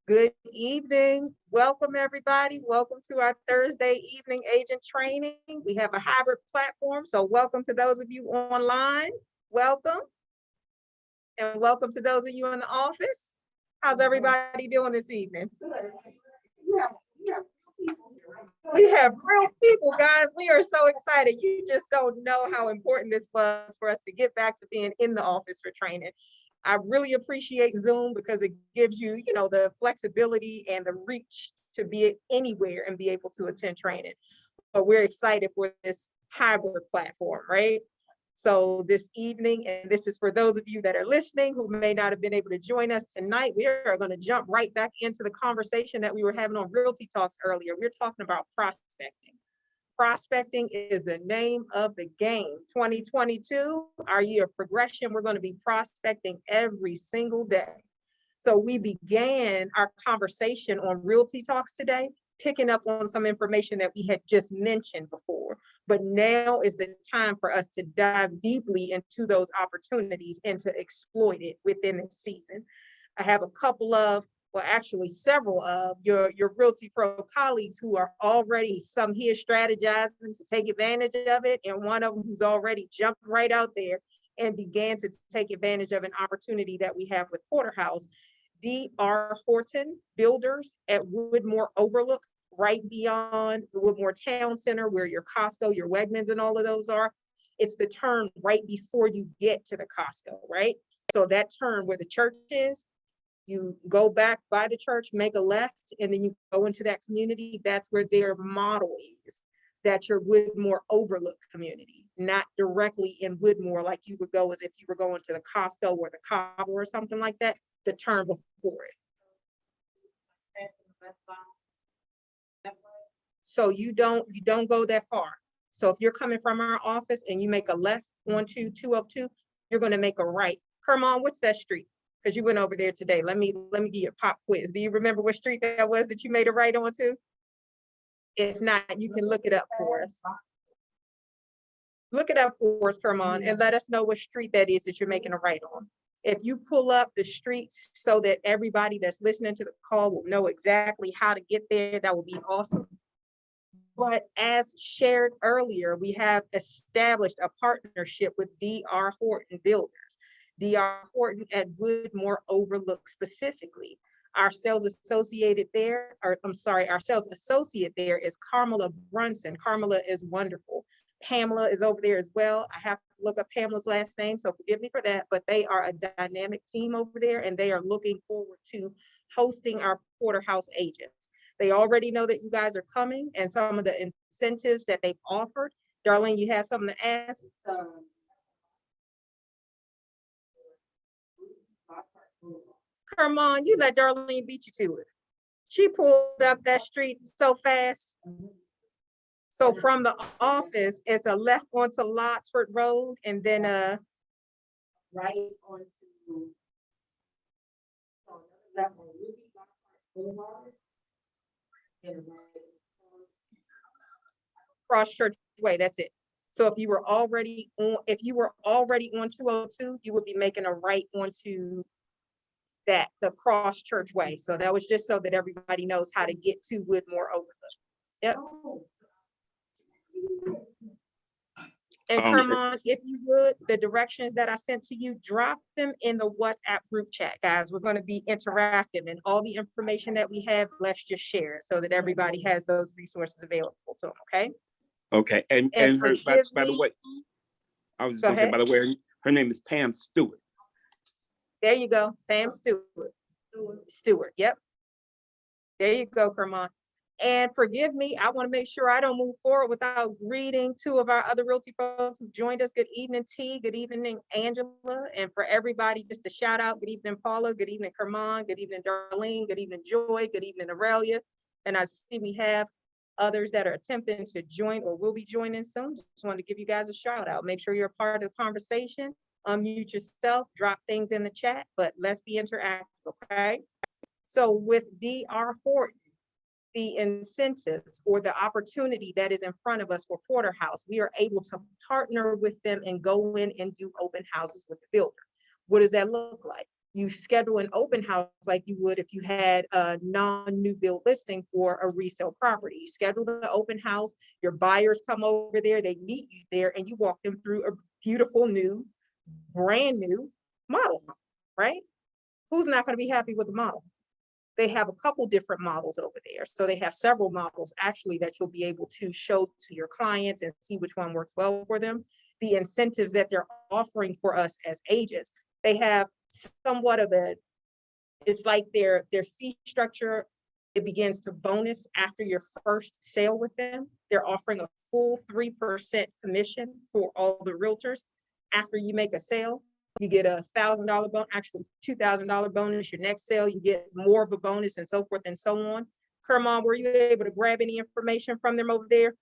Good evening. Welcome, everybody. Welcome to our Thursday evening agent training. We have a hybrid platform, so welcome to those of you online. Welcome. And welcome to those of you in the office. How's everybody doing this evening? We have real people, guys. We are so excited. You just don't know how important this was for us to get back to being in the office for training. I really appreciate Zoom because it gives you, the flexibility and the reach to be anywhere and be able to attend training. But we're excited for this hybrid platform, right? So this evening, and this is for those of you that are listening who may not have been able to join us tonight, we are going to jump right back into the conversation that we were having on Realty Talks earlier. We're talking about prospecting. Prospecting is the name of the game. 2022, our year of progression, we're going to be prospecting every single day. So we began our conversation on Realty Talks today, picking up on some information that we had just mentioned before. But now is the time for us to dive deeply into those opportunities and to exploit it within the season. I have a couple of, well, actually several of your Realty Pro colleagues who are already, some here strategizing to take advantage of it, and one of them who's already jumped right out there and began to take advantage of an opportunity that we have with Porterhouse. D.R. Horton Builders at Woodmore Overlook, right beyond the Woodmore Town Center where your Costco, your Wegmans, and all of those are. It's the turn right before you get to the Costco, right? So that turn where the church is, you go back by the church, make a left, and then you go into that community. That's where their model is. That's your Woodmore Overlook community, not directly in Woodmore like you would go as if you were going to the Costco or the Cabo or something like that, the turn before it. So you don't go that far. So if you're coming from our office and you make a left onto 202, you're going to make a right. Kermon, what's that street? Because you went over there today. Let me give you a pop quiz. Do you remember what street that was that you made a right onto? If not, you can look it up for us. Look it up for us, Kermon, and let us know what street that is that you're making a right on. If you pull up the streets so that everybody that's listening to the call will know exactly how to get there, that would be awesome. But as shared earlier, we have established a partnership with D.R. Horton Builders. D.R. Horton at Woodmore Overlook specifically. Our sales associate there is Carmela Brunson. Carmela is wonderful. Pamela is over there as well. I have to look up Pamela's last name, so forgive me for that, but they are a dynamic team over there, and they are looking forward to hosting our Porterhouse agents. They already know that you guys are coming and some of the incentives that they've offered. Darlene, you have something to ask? Come on, you let Darlene beat you to it. She pulled up that street so fast. So from the office, it's a left onto Lotsford Road and then a right onto left on Boulevard. Cross Church Way, that's it. So if you were already on 202, you would be making a right onto the Cross Church Way. So that was just so that everybody knows how to get to Woodmore Overlook. Yep. And Kermon, if you would, the directions that I sent to you, drop them in the WhatsApp group chat, guys. We're going to be interactive, and all the information that we have, let's just share it so that everybody has those resources available to them, okay? Okay, and her, by the way, I was just going to say, by the way, her name is Pam Stewart. There you go, Pam Stewart, yep. There you go, Kermon. And forgive me, I want to make sure I don't move forward without greeting two of our other Realty pros who joined us. Good evening, T. Good evening, Angela. And for everybody, just a shout out. Good evening, Paula. Good evening, Kermon. Good evening, Darlene. Good evening, Joy. Good evening, Aurelia. And I see we have others that are attempting to join or will be joining soon. Just want to give you guys a shout out. Make sure you're a part of the conversation. Unmute yourself, drop things in the chat, but let's be interactive, okay? So with D.R. Horton, the incentives or the opportunity that is in front of us for Porterhouse, we are able to partner with them and go in and do open houses with the builder. What does that look like? You schedule an open house like you would if you had a non-new build listing for a resale property. You schedule the open house, your buyers come over there, they meet you there, and you walk them through a beautiful new, brand new model home, right? Who's not going to be happy with the model? They have a couple different models over there. So they have several models actually that you'll be able to show to your clients and see which one works well for them. The incentives that they're offering for us as agents, they have somewhat of it's like their fee structure, it begins to bonus after your first sale with them. They're offering a full 3% commission for all the realtors. After you make a sale, you get a $1,000 bonus, actually $2,000 bonus. Your next sale, you get more of a bonus, and so forth and so on. Kermon, were you able to grab any information from them over there?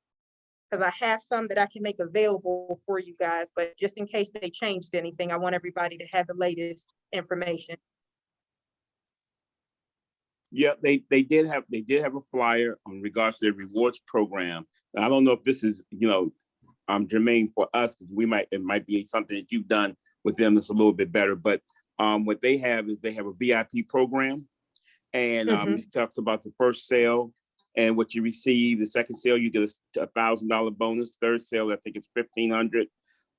Because I have some that I can make available for you guys, but just in case they changed anything, I want everybody to have the latest information. Yeah, they did have a flyer in regards to their rewards program. I don't know if this is, germane for us, because it might be something that you've done with them that's a little bit better. But what they have is they have a VIP program, and it talks about the first sale and what you receive. The second sale, you get a $1,000 bonus. Third sale, I think it's $1,500.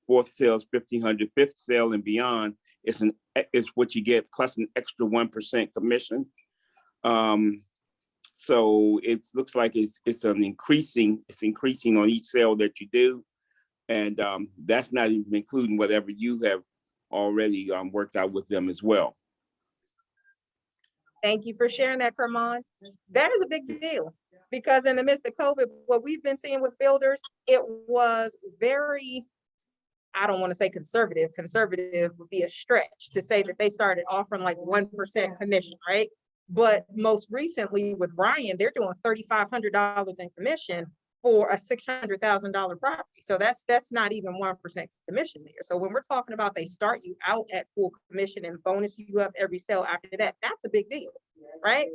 Fourth sale is $1,500. Fifth sale and beyond, it's what you get plus an extra 1% commission. So it looks like it's increasing on each sale that you do. And that's not even including whatever you have already worked out with them as well. Thank you for sharing that, Kermon. That is a big deal, because in the midst of COVID, what we've been seeing with builders, it was very, I don't want to say conservative. Conservative would be a stretch to say that they started offering like 1% commission, right? But most recently with Ryan, they're doing $3,500 in commission for a $600,000 property. So that's not even 1% commission there. So when we're talking about they start you out at full commission and bonus you up every sale after that, that's a big deal, right?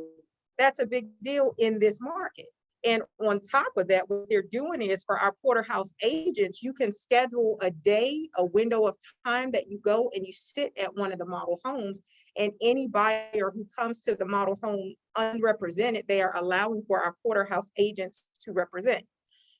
That's a big deal in this market. And on top of that, what they're doing is for our porterhouse agents, you can schedule a day, a window of time that you go and you sit at one of the model homes, and any buyer who comes to the model home unrepresented, they are allowing for our porterhouse agents to represent.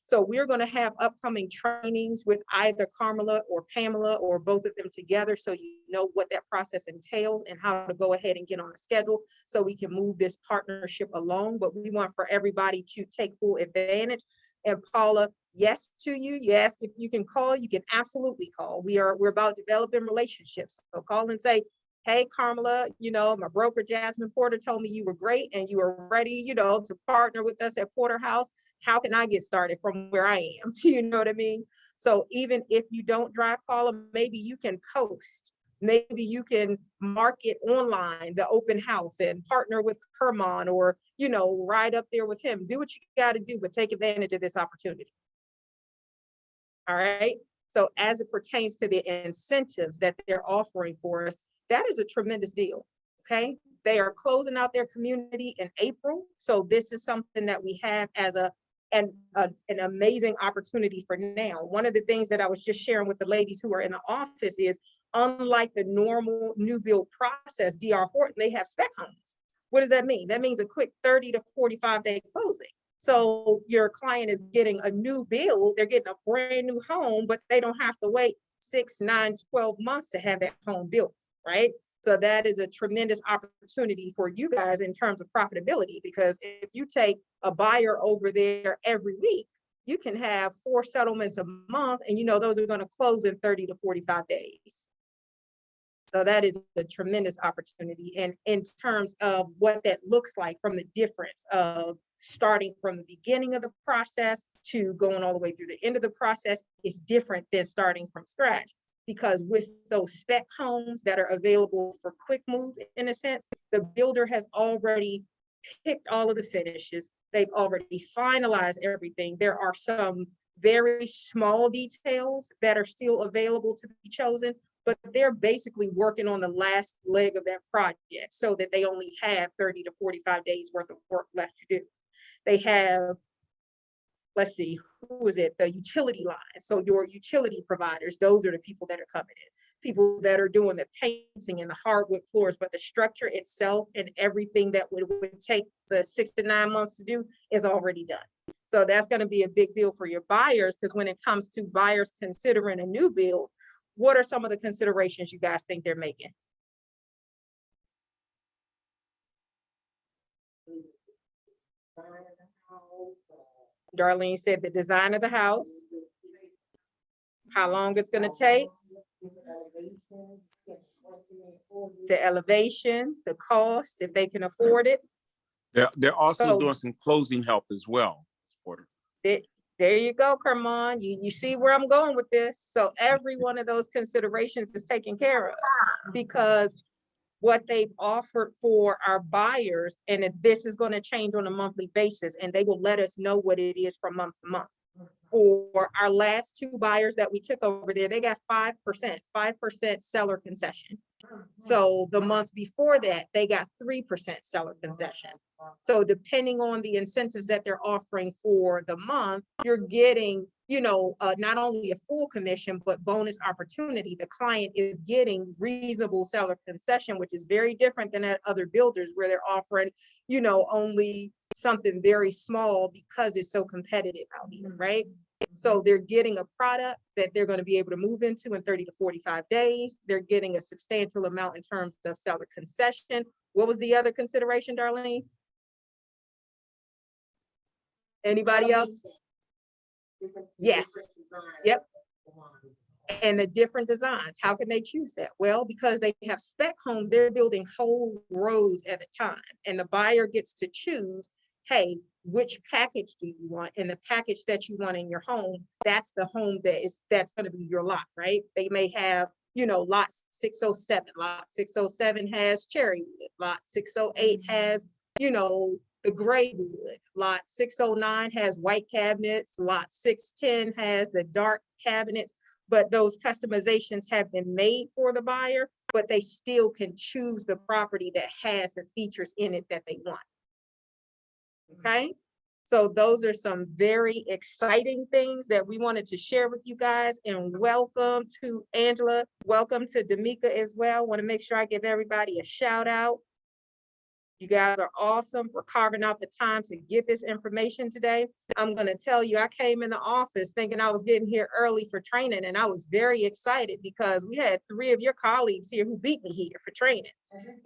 So we're going to have upcoming trainings with either Carmela or Pamela or both of them together, so you know what that process entails and how to go ahead and get on the schedule so we can move this partnership along. But we want for everybody to take full advantage. And Paula, yes to you. You ask if you can call, you can absolutely call. We're about developing relationships. So call and say, hey, Carmela, my broker, Jasmine Porter, told me you were great and you were ready, to partner with us at Porterhouse. How can I get started from where I am? You know what I mean? So even if you don't drive, Paula, maybe you can post. Maybe you can market online, the open house, and partner with Kermon, or, ride up there with him. Do what you got to do, but take advantage of this opportunity. All right. So as it pertains to the incentives that they're offering for us, that is a tremendous deal. Okay. They are closing out their community in April. So this is something that we have as an amazing opportunity for now. One of the things that I was just sharing with the ladies who are in the office is, unlike the normal new build process, DR Horton, they have spec homes. What does that mean? That means a quick 30 to 45 day closing. So your client is getting a new build, they're getting a brand new home, but they don't have to wait 6, 9, 12 months to have that home built, right? So that is a tremendous opportunity for you guys in terms of profitability, because if you take a buyer over there every week, you can have 4 settlements a month, and those are going to close in 30 to 45 days. So that is a tremendous opportunity. And in terms of what that looks like, from the difference of starting from the beginning of the process to going all the way through the end of the process, is different than starting from scratch. Because with those spec homes that are available for quick move, in a sense, the builder has already picked all of the finishes. They've already finalized everything. There are some very small details that are still available to be chosen, but they're basically working on the last leg of that project so that they only have 30 to 45 days worth of work left to do. They have, let's see, who is it? The utility line. So your utility providers, those are the people that are coming in. people that are doing the painting and the hardwood floors, but the structure itself and everything that would take the 6 to 9 months to do is already done. So that's going to be a big deal for your buyers, because when it comes to buyers considering a new build, what are some of the considerations you guys think they're making? Darlene said the design of the house, how long it's going to take, the elevation, the cost, if they can afford it. They're also So- doing some closing help as well. There you go, Carmon. You see where I'm going with this. So every one of those considerations is taken care of, because what they've offered for our buyers, and if this is going to change on a monthly basis, and they will let us know what it is from month to month. For our last 2 buyers that we took over there, they got 5% seller concession. So the month before that, they got 3% seller concession. So depending on the incentives that they're offering for the month, you're getting, not only a full commission, but bonus opportunity. The client is getting reasonable seller concession, which is very different than at other builders where they're offering, only something very small because it's so competitive out here, right? So they're getting a product that they're going to be able to move into in 30 to 45 days. They're getting a substantial amount in terms of seller concession. What was the other consideration, Darlene? Anybody else? Yes. Yep. And the different designs. How can they choose that? Well, because they have spec homes, they're building whole rows at a time, and the buyer gets to choose, hey, which package do you want? And the package that you want in your home, that's the home that's going to be your lot, right? They may have, lot 607. Lot 607 has cherry wood. Lot 608 has, the gray wood. Lot 609 has white cabinets. Lot 610 has the dark cabinets. But those customizations have been made for the buyer, but they still can choose the property that has the features in it that they want. Okay, so those are some very exciting things that we wanted to share with you guys. And welcome to Angela. Welcome to D'Amica as well. Want to make sure I give everybody a shout out. You guys are awesome for carving out the time to get this information today. I'm going to tell you, I came in the office thinking I was getting here early for training, and I was very excited because we had 3 of your colleagues here who beat me here for training.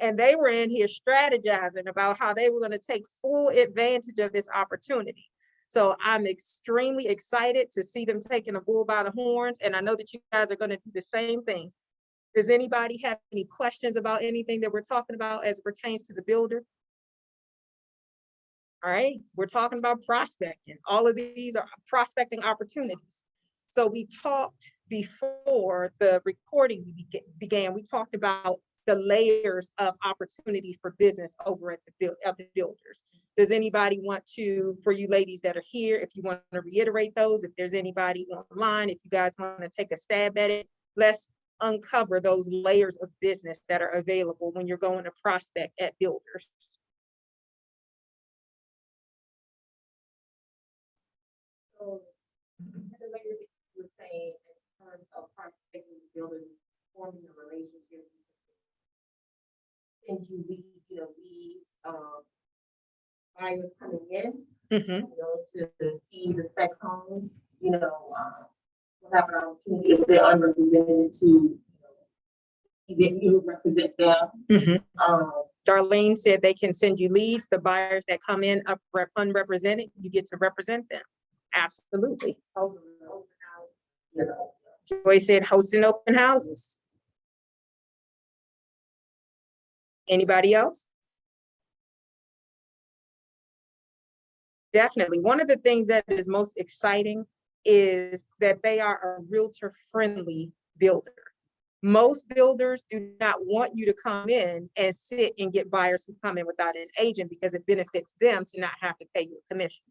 And they were in here strategizing about how they were going to take full advantage of this opportunity. So I'm extremely excited to see them taking the bull by the horns. And I know that you guys are going to do the same thing. Does anybody have any questions about anything that we're talking about as it pertains to the builder? All right, we're talking about prospecting. All of these are prospecting opportunities. So we talked before the recording began, we talked about the layers of opportunity for business over at the builders. Does anybody want to, for you ladies that are here, if you want to reiterate those, if there's anybody online, if you guys want to take a stab at it, let's uncover those layers of business that are available when you're going to prospect at builders. So the layers that you were saying in terms of prospecting builders, forming a relationship, and you leads, buyers coming in, to see the spec homes, we'll have an opportunity if they're unrepresented to represent them. Darlene said they can send you leads. The buyers that come in unrepresented, you get to represent them. Absolutely. Joy said hosting open houses. Anybody else? Definitely. One of the things that is most exciting is that they are a realtor friendly builder. Most builders do not want you to come in and sit and get buyers who come in without an agent because it benefits them to not have to pay you a commission.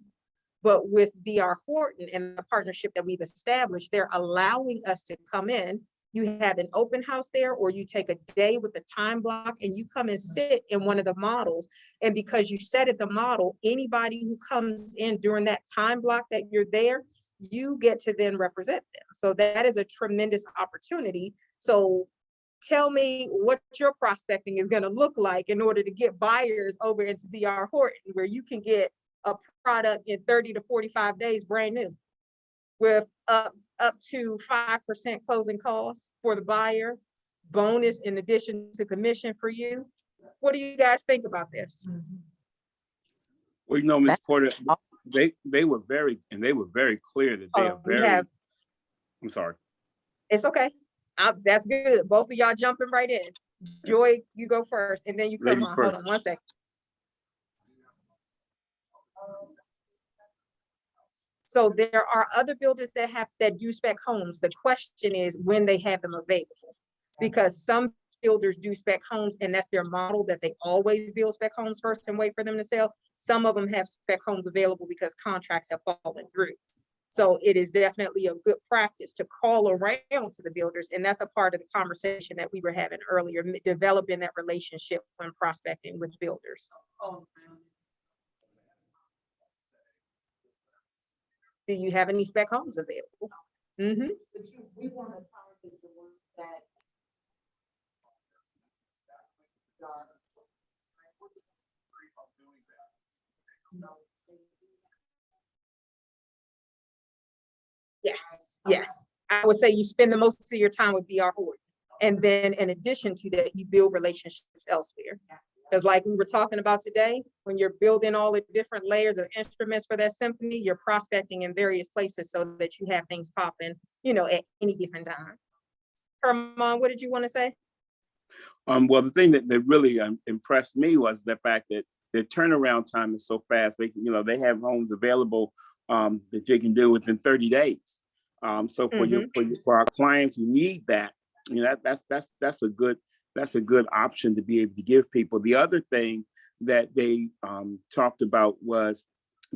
But with DR Horton and the partnership that we've established, they're allowing us to come in. You have an open house there, or you take a day with a time block and you come and sit in one of the models. And because you set at the model, anybody who comes in during that time block that you're there, you get to then represent them. So that is a tremendous opportunity. So tell me what your prospecting is going to look like in order to get buyers over into DR Horton, where you can get a product in 30 to 45 days brand new with up to 5% closing costs for the buyer, bonus in addition to commission for you. What do you guys think about this? Well, you know, Ms. Porter, they were very clear that they are very, I'm sorry. It's okay. That's good. Both of y'all jumping right in. Joy, you go first, and then you come on. Hold on 1 second. So there are other builders that do spec homes. The question is when they have them available, because some builders do spec homes and that's their model, that they always build spec homes first and wait for them to sell. Some of them have spec homes available because contracts have fallen through. So it is definitely a good practice to call around to the builders. And that's a part of the conversation that we were having earlier, developing that relationship when prospecting with builders. Do you have any spec homes available? Mm-hmm. We want to target the ones that yes. I would say you spend the most of your time with DR Horton. And then in addition to that, you build relationships elsewhere. Because like we were talking about today, when you're building all the different layers of instruments for that symphony, you're prospecting in various places so that you have things popping, at any given time. Herman, what did you want to say? Well, the thing that really impressed me was the fact that their turnaround time is so fast. They have homes available that they can do within 30 days. So for our clients who need that, that's a good option to be able to give people. The other thing that they talked about was,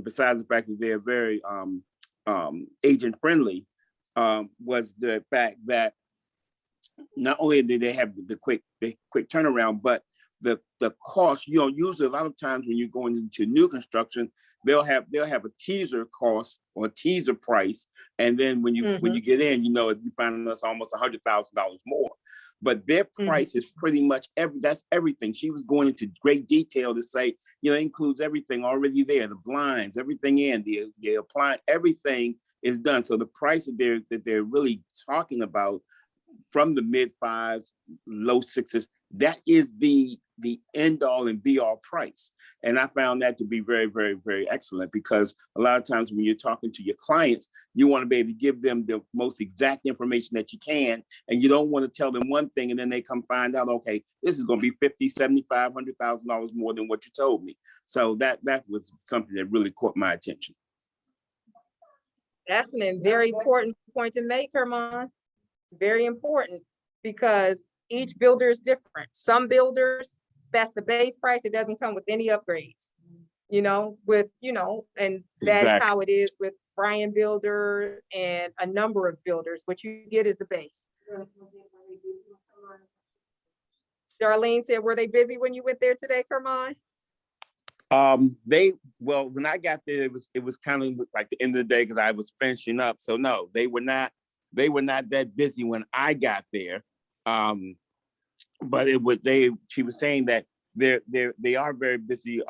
besides the fact that they're very agent friendly, was the fact that not only did they have the quick turnaround, but the cost. Usually a lot of times when you're going into new construction, they'll have a teaser cost or a teaser price, and then when you get in, you find that's almost $100,000 more. But their price is pretty much that's everything. She was going into great detail to say, it includes everything already there, the blinds, everything in, the appliance, everything is done. So the price that they're really talking about, from the mid fives, low sixes, that is the end all and be all price. And I found that to be very, very, very excellent, because a lot of times when you're talking to your clients, you want to be able to give them the most exact information that you can. And you don't want to tell them one thing and then they come find out, okay, this is going to be $50,000, $75,000, $100,000 more than what you told me. So that was something that really caught my attention. That's a very important point to make, Herman. Very important, because each builder is different. Some builders, that's the base price. It doesn't come with any upgrades, and that's how it is with Brian Builder and a number of builders. What you get is the base. Darlene said, were they busy when you went there today, Kermon? When I got there, it was kind of like the end of the day because I was finishing up. So no, they were not that busy when I got there. But she was saying that they are very busy,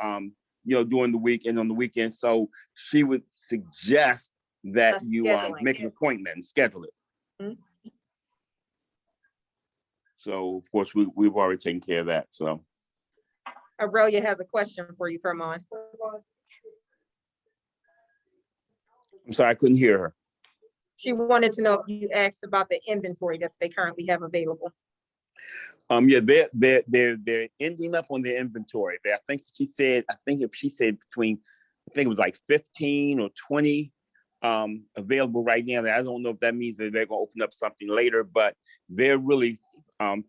during the week and on the weekend. So she would suggest that you make an appointment and schedule it. Mm-hmm. So of course we've already taken care of that. So Aurelia has a question for you, Kermon. I'm sorry, I couldn't hear her. She wanted to know if you asked about the inventory that they currently have available. They're ending up on their inventory. I think she said between, it was like 15 or 20 available right now. I don't know if that means that they're going to open up something later, but they're really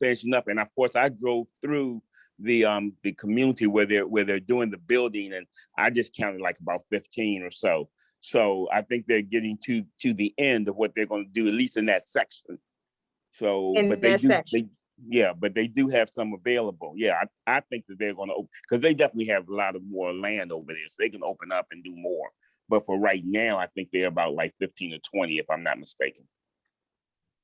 finishing up. And of course, I drove through the community where they're doing the building, and I just counted like about 15 or so. So I think they're getting to the end of what they're going to do, at least in that section. So, but they do have some available. Yeah, I think that they're going to open, because they definitely have a lot of more land over there, so they can open up and do more. But for right now, I think they're about like 15 or 20, if I'm not mistaken.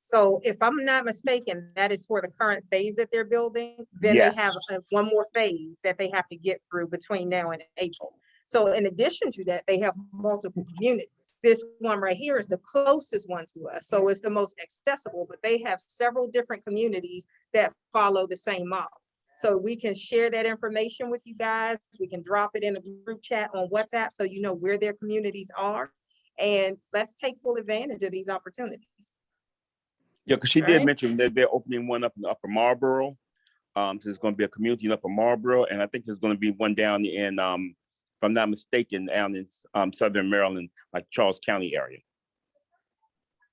So if I'm not mistaken, that is for the current phase that they're building. Then they have one more phase that they have to get through between now and April. So in addition to that, they have multiple communities. This one right here is the closest one to us. So it's the most accessible, but they have several different communities that follow the same model. So we can share that information with you guys. We can drop it in the group chat on WhatsApp so you know where their communities are. And let's take full advantage of these opportunities. Yeah, because she did mention that they're opening one up in Upper Marlboro. So there's going to be a community in Upper Marlboro, and I think there's going to be one down in, if I'm not mistaken, down in Southern Maryland, like Charles County area.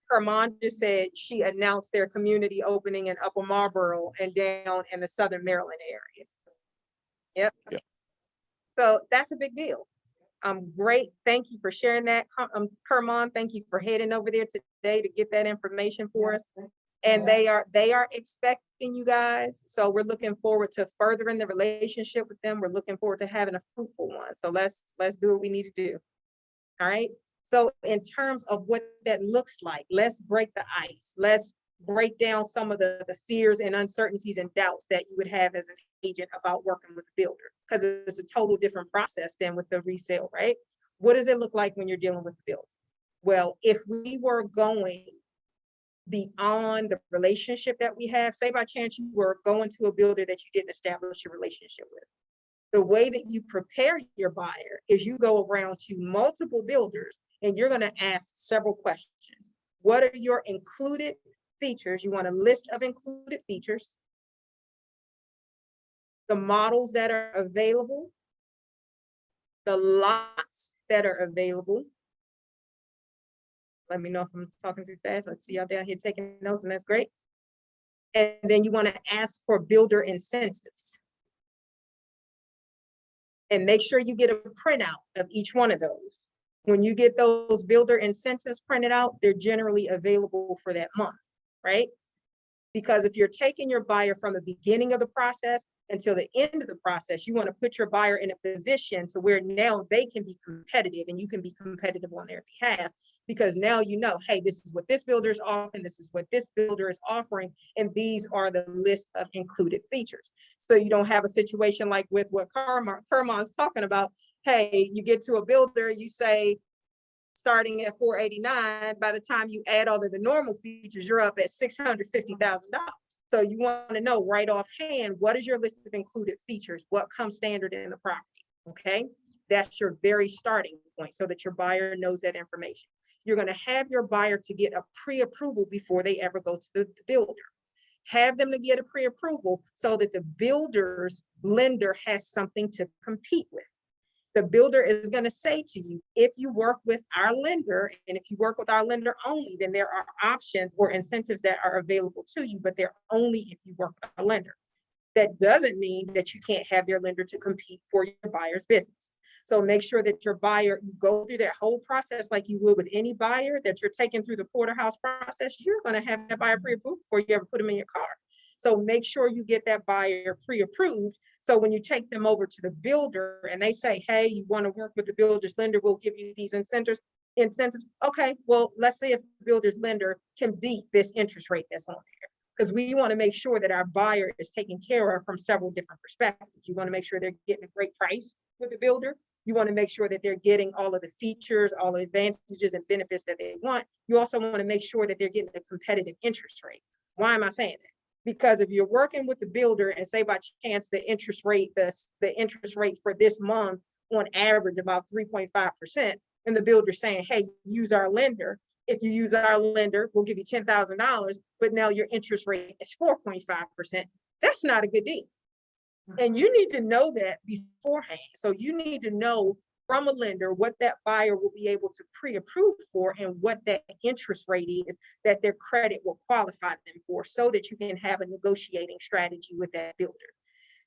Her mom just said she announced their community opening in Upper Marlboro and down in the Southern Maryland area. Yep. So that's a big deal. Great. Thank you for sharing that. Kermon, thank you for heading over there today to get that information for us. And they are expecting you guys. So we're looking forward to furthering the relationship with them. We're looking forward to having a fruitful one. So let's do what we need to do. All right. So in terms of what that looks like, let's break the ice. Let's break down some of the fears and uncertainties and doubts that you would have as an agent about working with a builder, because it's a total different process than with the resale, right? What does it look like when you're dealing with the builder? Well, if we were going beyond the relationship that we have, say by chance you were going to a builder that you didn't establish a relationship with, the way that you prepare your buyer is you go around to multiple builders and you're going to ask several questions. What are your included features? You want a list of included features, the models that are available, the lots that are available. Let me know if I'm talking too fast. Let's see y'all down here taking notes, and that's great. And then you want to ask for builder incentives. And make sure you get a printout of each one of those. When you get those builder incentives printed out, they're generally available for that month, right? Because if you're taking your buyer from the beginning of the process until the end of the process, you want to put your buyer in a position to where now they can be competitive and you can be competitive on their behalf, because now you know, hey, this is what this builder is offering, this is what this builder is offering, and these are the list of included features. So you don't have a situation like with what Kermon's talking about. Hey, you get to a builder, you say, starting at $489, by the time you add all of the normal features, you're up at $650,000. So you want to know right offhand, what is your list of included features? What comes standard in the property? Okay, that's your very starting point so that your buyer knows that information. You're going to have your buyer to get a pre-approval before they ever go to the builder. Have them to get a pre-approval so that the builder's lender has something to compete with. The builder is going to say to you, if you work with our lender, and if you work with our lender only, then there are options or incentives that are available to you, but they're only if you work with a lender. That doesn't mean that you can't have their lender to compete for your buyer's business. So make sure that your buyer, you go through that whole process like you would with any buyer that you're taking through the porterhouse process. You're going to have that buyer pre-approved before you ever put them in your car. So make sure you get that buyer pre-approved. So when you take them over to the builder and they say, hey, you want to work with the builder's lender, we'll give you these incentives. Okay, well, let's see if the builder's lender can beat this interest rate that's on there. Because we want to make sure that our buyer is taken care of from several different perspectives. You want to make sure they're getting a great price with the builder. You want to make sure that they're getting all of the features, all the advantages and benefits that they want. You also want to make sure that they're getting a competitive interest rate. Why am I saying that? Because if you're working with the builder and say by chance the interest rate, the interest rate for this month on average about 3.5%, and the builder saying, hey, use our lender. If you use our lender, we'll give you $10,000, but now your interest rate is 4.5%. That's not a good deal. And you need to know that beforehand. So you need to know from a lender what that buyer will be able to pre-approve for and what that interest rate is that their credit will qualify them for, so that you can have a negotiating strategy with that builder.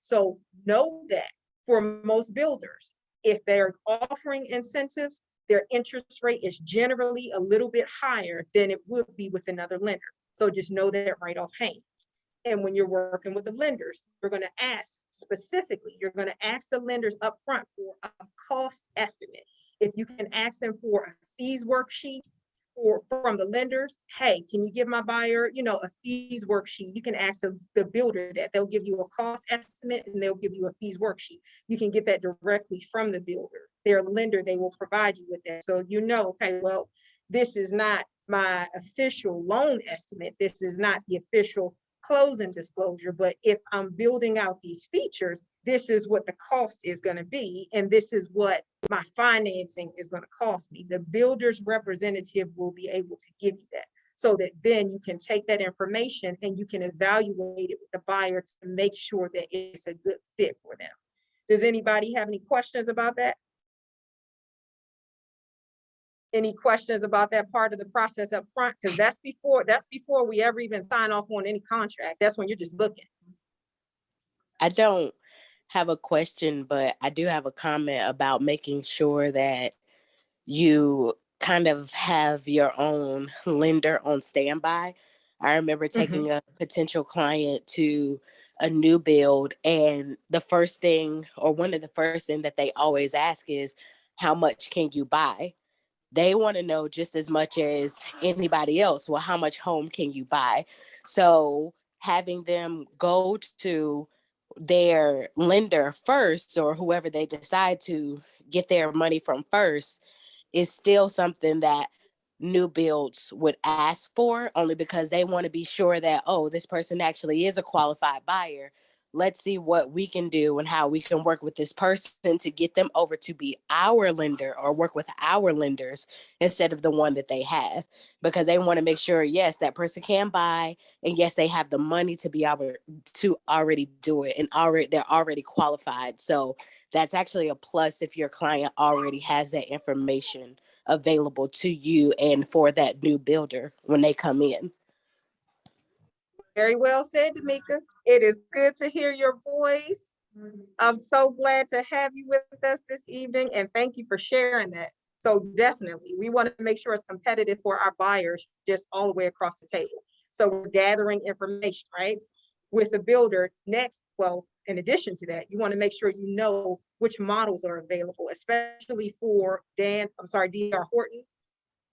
So know that for most builders, if they're offering incentives, their interest rate is generally a little bit higher than it would be with another lender. So just know that right offhand. And when you're working with the lenders, you're going to ask specifically, you're going to ask the lenders up front for a cost estimate. If you can ask them for a fees worksheet, from the lenders, hey, can you give my buyer, a fees worksheet? You can ask the builder that. They'll give you a cost estimate and they'll give you a fees worksheet. You can get that directly from the builder. Their lender, they will provide you with that. So okay, well, this is not my official loan estimate. This is not the official closing disclosure, but if I'm building out these features, this is what the cost is going to be, and this is what my financing is going to cost me. The builder's representative will be able to give you that, so that then you can take that information and you can evaluate it with the buyer to make sure that it's a good fit for them. Does anybody have any questions about that? Any questions about that part of the process up front? Because that's before we ever even sign off on any contract. That's when you're just looking. I don't have a question, but I do have a comment about making sure that you kind of have your own lender on standby. I remember taking a potential client to a new build, and the first thing, or one of the first thing that they always ask is, how much can you buy? They want to know just as much as anybody else, well, how much home can you buy? So having them go to their lender first, or whoever they decide to get their money from first, is still something that new builds would ask for, only because they want to be sure that, oh, this person actually is a qualified buyer. Let's see what we can do and how we can work with this person to get them over to be our lender, or work with our lenders instead of the one that they have, because they want to make sure, yes, that person can buy, and yes, they have the money to be able to already do it, and they're already qualified. So that's actually a plus if your client already has that information available to you and for that new builder when they come in. Very well said, D'Amica. It is good to hear your voice. I'm so glad to have you with us this evening, and thank you for sharing that. So definitely, we want to make sure it's competitive for our buyers just all the way across the table. So we're gathering information, right? With the builder next, well, in addition to that, you want to make sure you know which models are available, especially for DR Horton,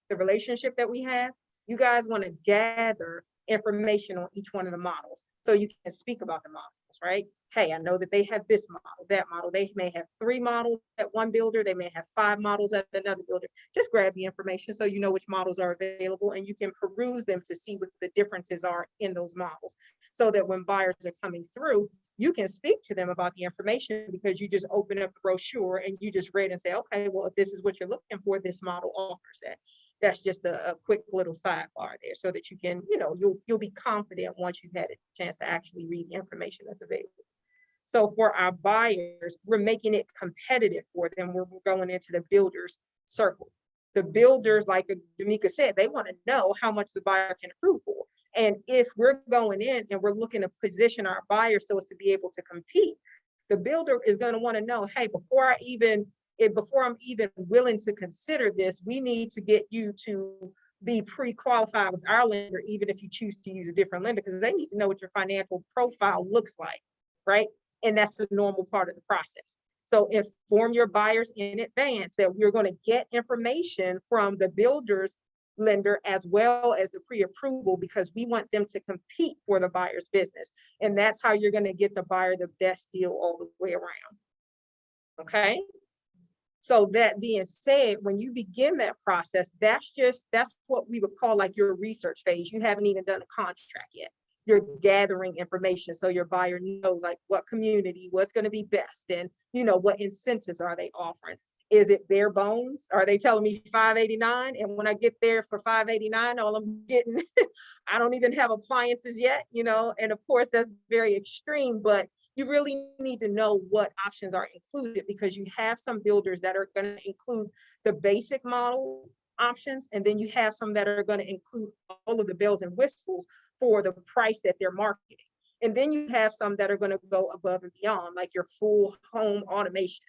the relationship that we have. You guys want to gather information on each one of the models so you can speak about the models, right? Hey, I know that they have this model, that model. They may have 3 models at one builder. They may have 5 models at another builder. Just grab the information so you know which models are available, and you can peruse them to see what the differences are in those models, so that when buyers are coming through, you can speak to them about the information, because you just open up the brochure and you just read and say, okay, well, if this is what you're looking for, this model offers that. That's just a quick little sidebar there, so that you can, you'll be confident once you've had a chance to actually read the information that's available. So for our buyers, we're making it competitive for them. We're going into the builders circle. The builders, like D'Amica said, they want to know how much the buyer can approve for. And if we're going in and we're looking to position our buyers so as to be able to compete, the builder is going to want to know, hey, before I'm even willing to consider this, we need to get you to be pre-qualified with our lender, even if you choose to use a different lender, because they need to know what your financial profile looks like, right? And that's the normal part of the process. So inform your buyers in advance that we're going to get information from the builder's lender as well as the pre-approval, because we want them to compete for the buyer's business. And that's how you're going to get the buyer the best deal all the way around. Okay. So that being said, when you begin that process, that's what we would call like your research phase. You haven't even done a contract yet. You're gathering information so your buyer knows like what community, what's going to be best, and what incentives are they offering. Is it bare bones? Are they telling me $589? And when I get there for $589, all I'm getting, I don't even have appliances yet, and of course that's very extreme, but you really need to know what options are included, because you have some builders that are going to include the basic model options, and then you have some that are going to include all of the bells and whistles for the price that they're marketing. And then you have some that are going to go above and beyond, like your full home automation.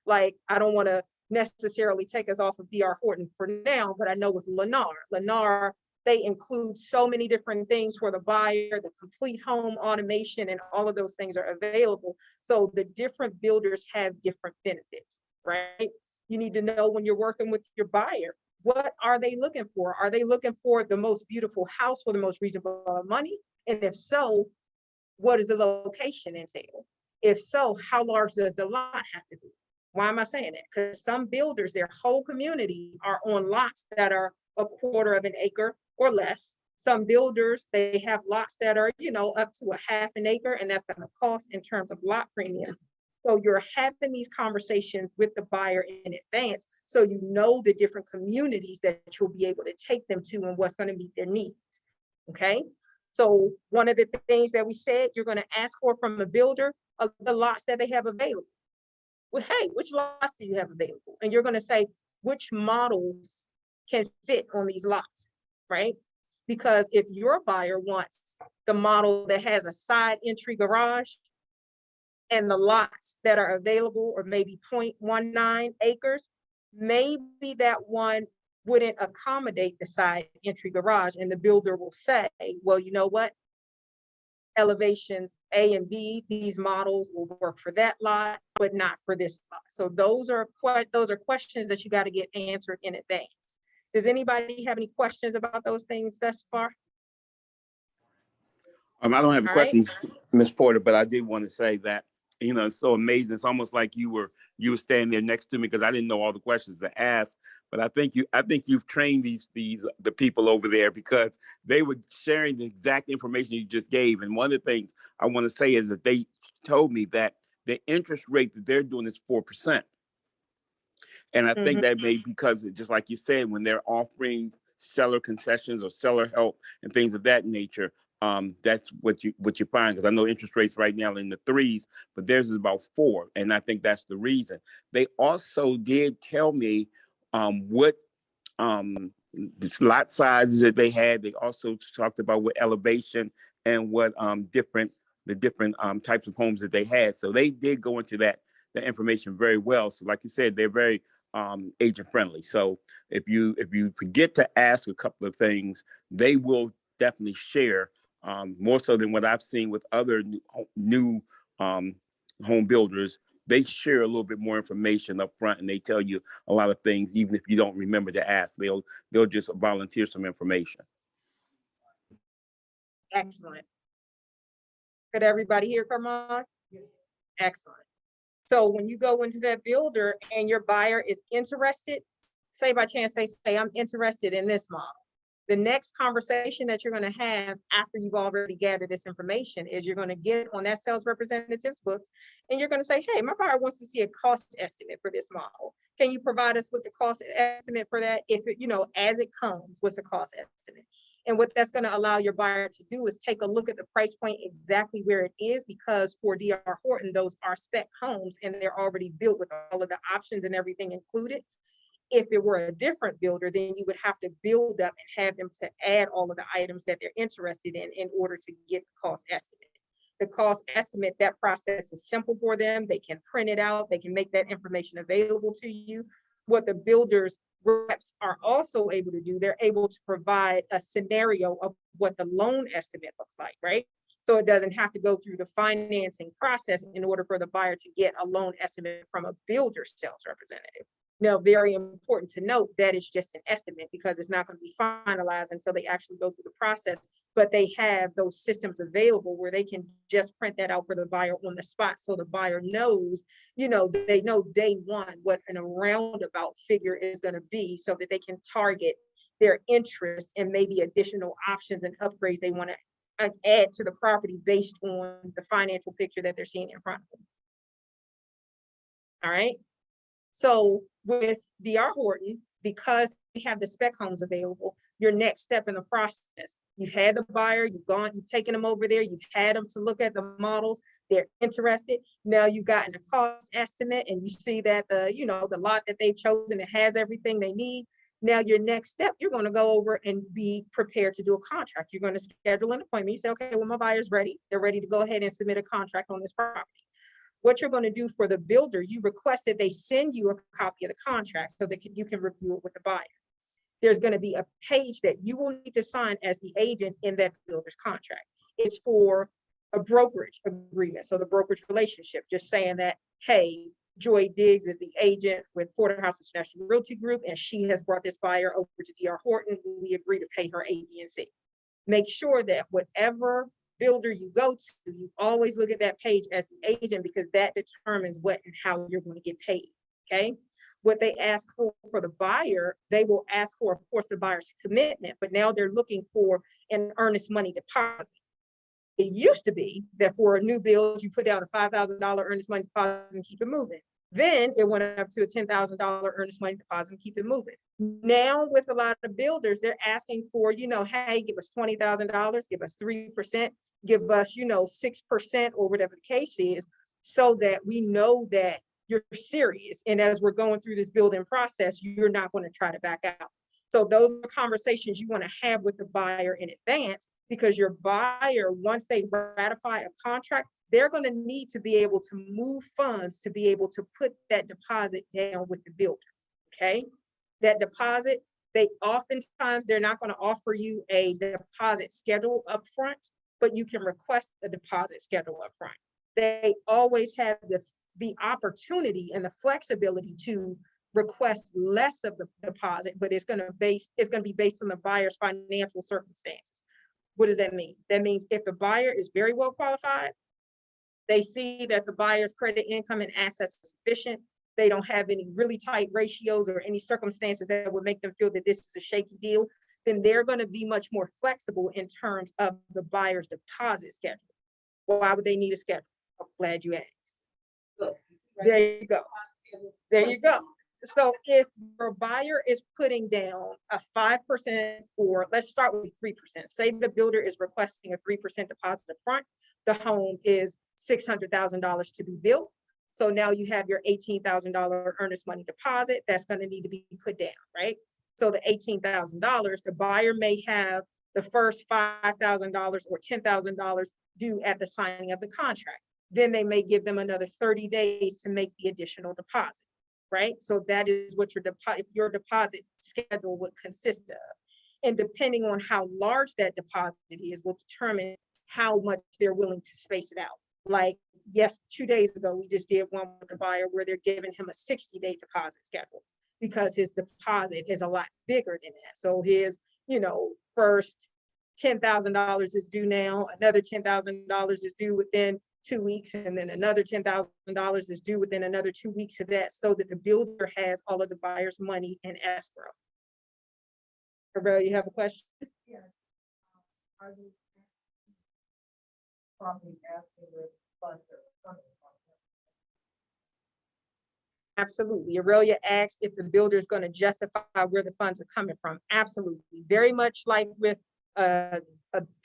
Like, I don't want to necessarily take us off of DR Horton for now, but I know with Lennar, they include so many different things for the buyer, the complete home automation, and all of those things are available. So the different builders have different benefits, right? You need to know when you're working with your buyer, What are they looking for? Are they looking for the most beautiful house for the most reasonable amount of money? And if so, what does the location entail? If so, how large does the lot have to be? Why am I saying that? Because some builders, their whole community are on lots that are a quarter of an acre or less. Some builders, they have lots that are, up to a half an acre, and that's going to cost in terms of lot premium. So you're having these conversations with the buyer in advance, so you know the different communities that you'll be able to take them to and what's going to meet their needs. Okay. So one of the things that we said you're going to ask for from a builder are the lots that they have available. Well, hey, which lots do you have available? And you're going to say which models can fit on these lots, right? Because if your buyer wants the model that has a side entry garage and the lots that are available or maybe 0.19 acres, maybe that one wouldn't accommodate the side entry garage, and the builder will say, well, you know what? Elevations A and B, these models will work for that lot, but not for this lot. So those are questions that you got to get answered in advance. Does anybody have any questions about those things thus far? I don't have All right. questions, Ms. Porter, but I did want to say that, it's so amazing. It's almost like you were standing there next to me, because I didn't know all the questions to ask. But I think you've trained the people over there, because they were sharing the exact information you just gave. And one of the things I want to say is that they told me that the interest rate that they're doing is 4%. And I think that may be because, just like you said, when they're offering seller concessions or seller help and things of that nature, that's what you find. Because I know interest rates right now are in the 3s, but theirs is about 4, and I think that's the reason. They also did tell me what lot sizes that they had. They also talked about what elevation and what the different types of homes that they had. So they did go into that information very well. So like you said, they're very agent friendly. So if you forget to ask a couple of things, they will definitely share, more so than what I've seen with other new home builders. They share a little bit more information up front, and they tell you a lot of things, even if you don't remember to ask. They'll just volunteer some information. Excellent. Could everybody hear Carmon? Excellent. So when you go into that builder and your buyer is interested, say by chance they say, I'm interested in this model. The next conversation that you're going to have after you've already gathered this information is you're going to get on that sales representative's books, and you're going to say, hey, my buyer wants to see a cost estimate for this model. Can you provide us with the cost estimate for that? If it, as it comes, what's the cost estimate? And what that's going to allow your buyer to do is take a look at the price point exactly where it is, because for DR Horton, those are spec homes and they're already built with all of the options and everything included. If it were a different builder, then you would have to build up and have them to add all of the items that they're interested in order to get the cost estimate. The cost estimate, that process is simple for them. They can print it out. They can make that information available to you. What the builders reps are also able to do, they're able to provide a scenario of what the loan estimate looks like, right? So it doesn't have to go through the financing process in order for the buyer to get a loan estimate from a builder sales representative. Now, very important to note that it's just an estimate, because it's not going to be finalized until they actually go through the process. But they have those systems available where they can just print that out for the buyer on the spot. So the buyer knows, they know day one what an roundabout figure is going to be, so that they can target their interest and maybe additional options and upgrades they want to add to the property based on the financial picture that they're seeing in front of them. All right. So with DR Horton, because we have the spec homes available, your next step in the process, you've had the buyer, you've taken them over there, you've had them to look at the models, they're interested. Now you've gotten a cost estimate and you see that the lot that they've chosen, it has everything they need. Now your next step, you're going to go over and be prepared to do a contract. You're going to schedule an appointment. You say, okay, well, my buyer's ready. They're ready to go ahead and submit a contract on this property. What you're going to do for the builder, you request that they send you a copy of the contract so that you can review it with the buyer. There's going to be a page that you will need to sign as the agent in that builder's contract. It's for a brokerage agreement. So the brokerage relationship, just saying that, hey, Joy Diggs is the agent with Porterhouse International Realty Group, and she has brought this buyer over to DR Horton. We agree to pay her A, B, and C. Make sure that whatever builder you go to, you always look at that page as the agent, because that determines what and how you're going to get paid, okay? What they ask for the buyer, they will ask for, of course, the buyer's commitment, but now they're looking for an earnest money deposit. It used to be that for a new build, you put down a $5,000 earnest money deposit and keep it moving. Then it went up to a $10,000 earnest money deposit and keep it moving. Now with a lot of builders, they're asking for, hey, give us $20,000, give us 3%, give us, 6% or whatever the case is, so that we know that you're serious. And as we're going through this building process, you're not going to try to back out. So those are conversations you want to have with the buyer in advance, because your buyer, once they ratify a contract, they're going to need to be able to move funds to be able to put that deposit down with the builder, okay? That deposit, they're not going to offer you a deposit schedule up front, but you can request a deposit schedule up front. They always have the opportunity and the flexibility to request less of the deposit, but it's going to be based on the buyer's financial circumstances. What does that mean? That means if the buyer is very well qualified, they see that the buyer's credit, income, and assets are sufficient, they don't have any really tight ratios or any circumstances that would make them feel that this is a shaky deal, then they're going to be much more flexible in terms of the buyer's deposit schedule. Why would they need a schedule? I'm glad you asked. There you go. There you go. So if your buyer is putting down a 5%, or let's start with 3%. Say the builder is requesting a 3% deposit up front. The home is $600,000 to be built. So now you have your $18,000 earnest money deposit that's going to need to be put down, right? So the $18,000, the buyer may have the first $5,000 or $10,000 due at the signing of the contract. Then they may give them another 30 days to make the additional deposit, right? So that is what your deposit schedule would consist of. And depending on how large that deposit is will determine how much they're willing to space it out. Like, yes, 2 days ago, we just did one with the buyer where they're giving him a 60-day deposit schedule because his deposit is a lot bigger than that. So his, first $10,000 is due now, another $10,000 is due within 2 weeks, and then another $10,000 is due within another 2 weeks of that, so that the builder has all of the buyer's money in escrow. Gabrielle, you have a question? Yes. Are you probably asking the sponsor? Absolutely. Aurelia asked if the builder is going to justify where the funds are coming from. Absolutely. Very much like with the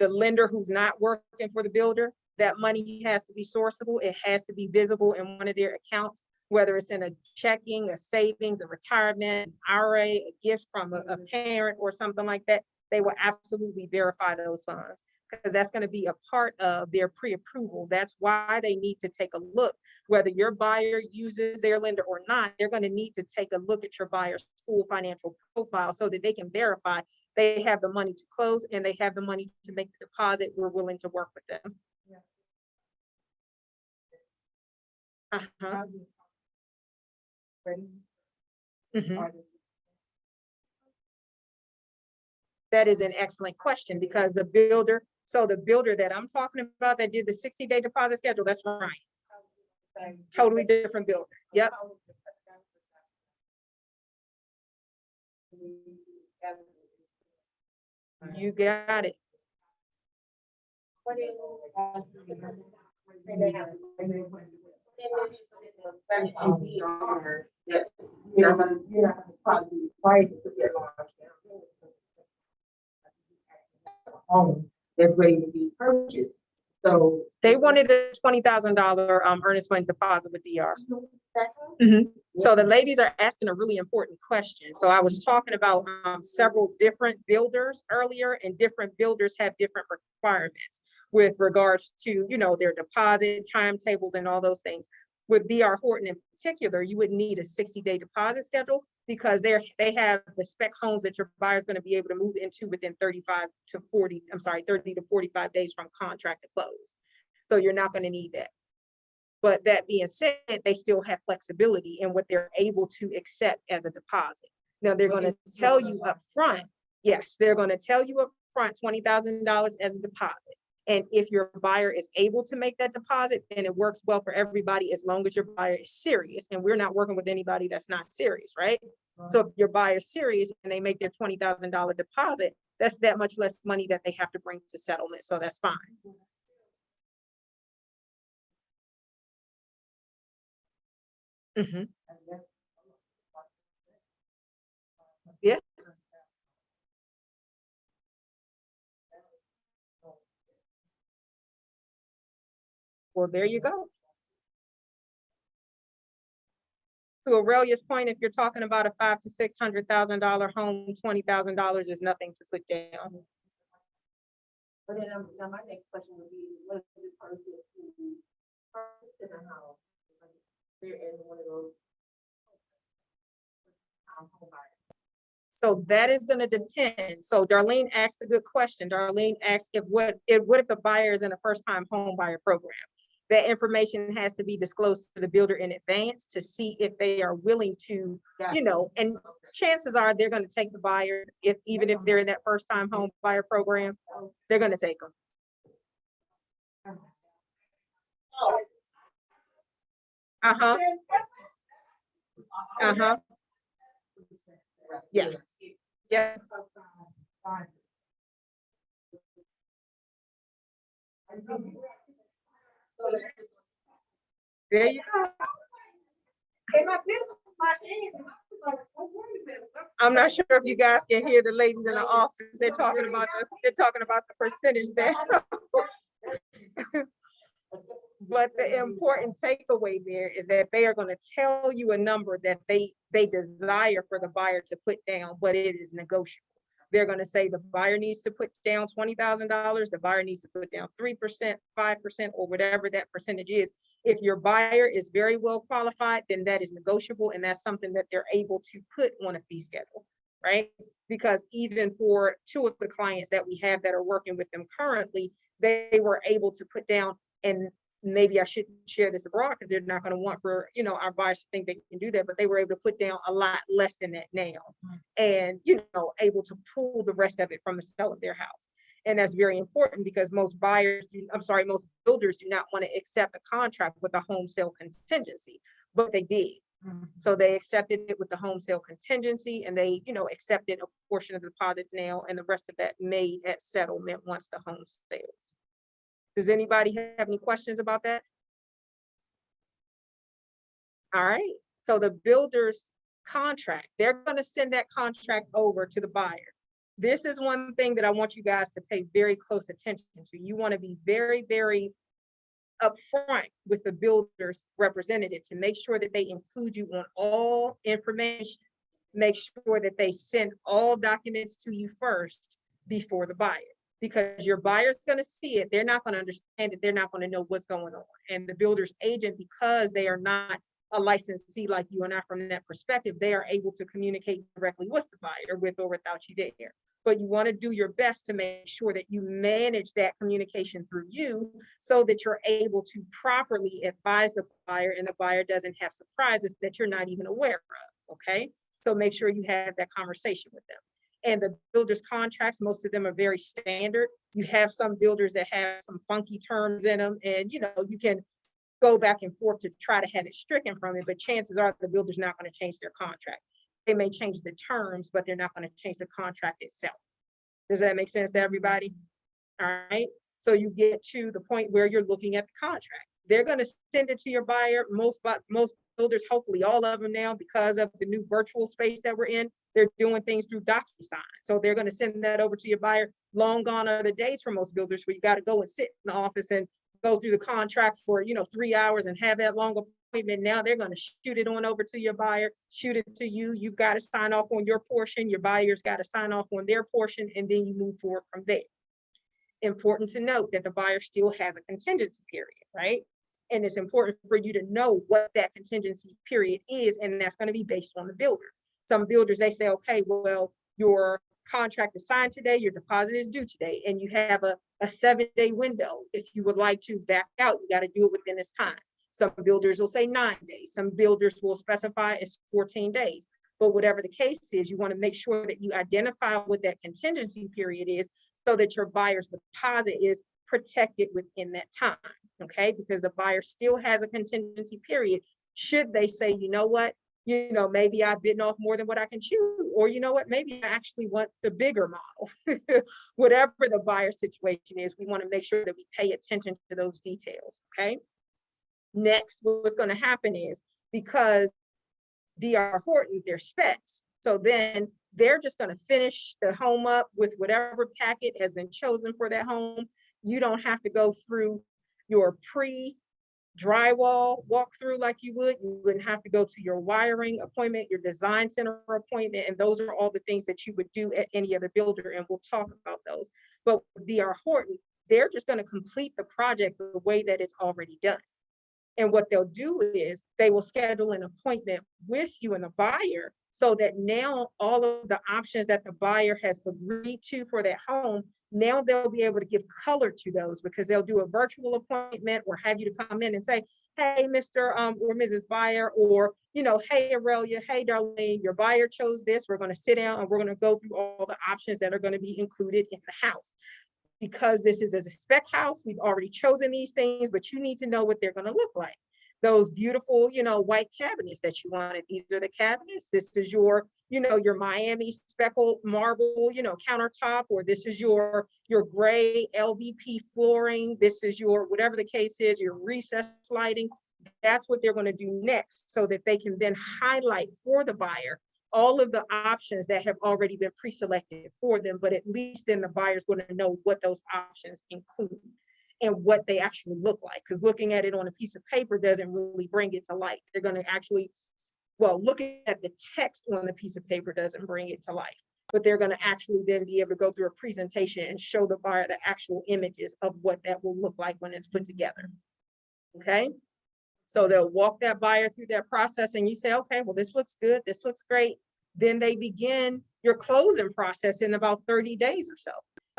lender who's not working for the builder, that money has to be sourceable. It has to be visible in one of their accounts, whether it's in a checking, a savings, a retirement, an IRA, a gift from a parent or something like that. They will absolutely verify those funds, because that's going to be a part of their pre-approval. That's why they need to take a look. Whether your buyer uses their lender or not, they're going to need to take a look at your buyer's full financial profile so that they can verify they have the money to close and they have the money to make the deposit. We're willing to work with them. Uh-huh. Mhm. That is an excellent question, because the builder that I'm talking about that did the 60-day deposit schedule, that's Ryan. Totally different builder. Yep. You got it. Home that's ready to be purchased. So they wanted a $20,000 earnest money deposit with DR. Mm-hmm. So the ladies are asking a really important question. So I was talking about several different builders earlier, and different builders have different requirements with regards to, their deposit timetables and all those things. With DR Horton in particular, you would need a 60-day deposit schedule, because they have the spec homes that your buyer is going to be able to move into within 30 to 45 days from contract to close. So you're not going to need that. But that being said, they still have flexibility in what they're able to accept as a deposit. Now, they're going to tell you up front, yes, they're going to tell you up front $20,000 as a deposit. And if your buyer is able to make that deposit, then it works well for everybody as long as your buyer is serious. And we're not working with anybody that's not serious, right? So if your buyer is serious and they make their $20,000 deposit, that's that much less money that they have to bring to settlement. So that's fine. Mhm. Yeah. Well, there you go. To Aurelia's point, if you're talking about a $500,000 to $600,000 home, $20,000 is nothing to put down. But then now my next question would be, what if the person who purchased in a house, like, they're in one of those home buyers? So that is going to depend. So Darlene asked a good question. Darlene asked what if the buyer is in a first-time home buyer program? That information has to be disclosed to the builder in advance to see if they are willing to, and chances are they're going to take the buyer, even if they're in that first-time home buyer program, they're going to take them. Uh-huh. Uh-huh. Yes. Yeah. There you go. I'm not sure if you guys can hear the ladies in the office. They're talking about the percentage there. But the important takeaway there is that they are going to tell you a number that they desire for the buyer to put down, but it is negotiable. They're going to say the buyer needs to put down $20,000. The buyer needs to put down 3%, 5%, or whatever that percentage is. If your buyer is very well qualified, then that is negotiable, and that's something that they're able to put on a fee schedule, right? Because even for two of the clients that we have that are working with them currently, they were able to put down, and maybe I shouldn't share this abroad because they're not going to want for, our buyers to think they can do that, but they were able to put down a lot less than that now, and, able to pull the rest of it from the sale of their house. And that's very important because most builders do not want to accept a contract with a home sale contingency, but they did. So they accepted it with the home sale contingency, and they, accepted a portion of the deposit now, and the rest of that made at settlement once the home sells. Does anybody have any questions about that? All right. So the builder's contract, they're going to send that contract over to the buyer. This is one thing that I want you guys to pay very close attention to. You want to be very, very upfront with the builder's representative to make sure that they include you on all information. Make sure that they send all documents to you first before the buyer. Because your buyer's going to see it, they're not going to understand it, they're not going to know what's going on. And the builder's agent, because they are not a licensee like you and I from that perspective, they are able to communicate directly with the buyer, with or without you there. But you want to do your best to make sure that you manage that communication through you so that you're able to properly advise the buyer and the buyer doesn't have surprises that you're not even aware of, okay? So make sure you have that conversation with them. And the builder's contracts, most of them are very standard. You have some builders that have some funky terms in them, and you can go back and forth to try to have it stricken from it, but chances are the builder's not going to change their contract. They may change the terms, but they're not going to change the contract itself. Does that make sense to everybody? All right. So you get to the point where you're looking at the contract. They're going to send it to your buyer. Most builders, hopefully all of them now, because of the new virtual space that we're in, they're doing things through DocuSign. So they're going to send that over to your buyer. Long gone are the days for most builders where you got to go and sit in the office and go through the contract for 3 hours and have that long appointment. Now they're going to shoot it on over to your buyer, shoot it to you. You've got to sign off on your portion. Your buyer's got to sign off on their portion, and then you move forward from there. Important to note that the buyer still has a contingency period, right? And it's important for you to know what that contingency period is, and that's going to be based on the builder. Some builders, they say, okay, well, your contract is signed today, your deposit is due today, and you have a 7-day window. If you would like to back out, you got to do it within this time. Some builders will say 9 days. Some builders will specify as 14 days. But whatever the case is, you want to make sure that you identify what that contingency period is so that your buyer's deposit is protected within that time, okay? Because the buyer still has a contingency period should they say, you know what, maybe I've bitten off more than what I can chew, or you know what, maybe I actually want the bigger model. Whatever the buyer situation is, we want to make sure that we pay attention to those details, okay? Next, what's going to happen is, because D.R. Horton, they're specs, so then they're just going to finish the home up with whatever packet has been chosen for that home. You don't have to go through your drywall walkthrough like you would. You wouldn't have to go to your wiring appointment, your design center appointment, and those are all the things that you would do at any other builder, and we'll talk about those. But with D.R. Horton, they're just going to complete the project the way that it's already done. And what they'll do is they will schedule an appointment with you and the buyer so that now all of the options that the buyer has agreed to for that home, now they'll be able to give color to those, because they'll do a virtual appointment or have you to come in and say, hey, Mr. Or Mrs. Buyer, or, hey, Aurelia, hey, Darlene, your buyer chose this. We're going to sit down and we're going to go through all the options that are going to be included in the house. Because this is a spec house, we've already chosen these things, but you need to know what they're going to look like. Those beautiful, white cabinets that you wanted, these are the cabinets. This is your, your Miami speckled marble, countertop, or this is your gray LVP flooring. This is your, whatever the case is, your recessed lighting. That's what they're going to do next, so that they can then highlight for the buyer all of the options that have already been pre-selected for them, but at least then the buyer's going to know what those options include and what they actually look like. Because looking at it on a piece of paper doesn't really bring it to light. They're going to actually, looking at the text on the piece of paper doesn't bring it to life, but they're going to actually then be able to go through a presentation and show the buyer the actual images of what that will look like when it's put together. Okay. So they'll walk that buyer through that process, and you say, okay, well, this looks good. This looks great. Then they begin your closing process in about 30 days or so.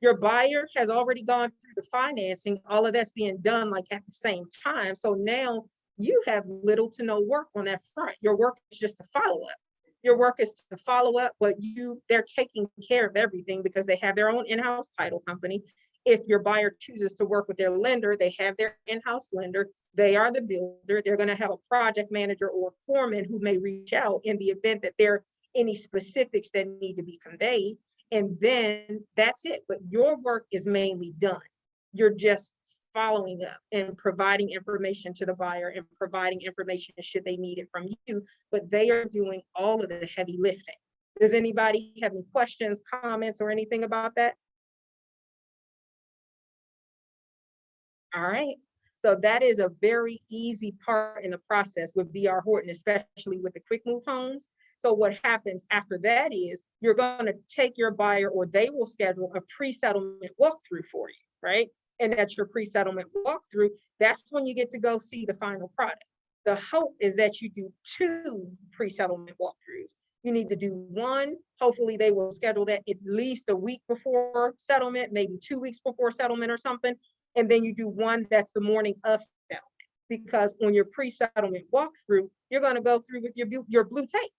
Your buyer has already gone through the financing. All of that's being done like at the same time. So now you have little to no work on that front. Your work is just to follow up. Your work is to follow up, but they're taking care of everything because they have their own in-house title company. If your buyer chooses to work with their lender, they have their in-house lender. They are the builder. They're going to have a project manager or foreman who may reach out in the event that there are any specifics that need to be conveyed. And then that's it. But your work is mainly done. You're just following up and providing information to the buyer and providing information should they need it from you. But they are doing all of the heavy lifting. Does anybody have any questions, comments, or anything about that? All right. So that is a very easy part in the process with D.R. Horton, especially with the quick move homes. So what happens after that is you're going to take your buyer, or they will schedule a pre-settlement walkthrough for you, right? And at your pre-settlement walkthrough, that's when you get to go see the final product. The hope is that you do 2 pre-settlement walkthroughs. You need to do one. Hopefully they will schedule that at least a week before settlement, maybe 2 weeks before settlement or something. And then you do one that's the morning of settlement, because on your pre-settlement walkthrough, you're going to go through with your blue tape.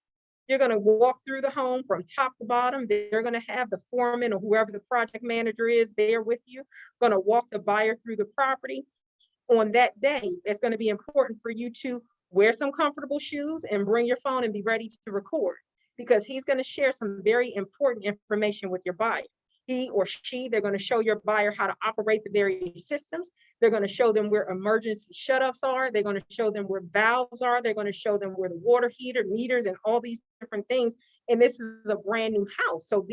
You're going to walk through the home from top to bottom. They're going to have the foreman or whoever the project manager is there with you, going to walk the buyer through the property. On that day, it's going to be important for you to wear some comfortable shoes and bring your phone and be ready to record, because he's going to share some very important information with your buyer. He or she, they're going to show your buyer how to operate the various systems. They're going to show them where emergency shutoffs are. They're going to show them where valves are. They're going to show them where the water heater, meters, and all these different things. And this is a brand new house. So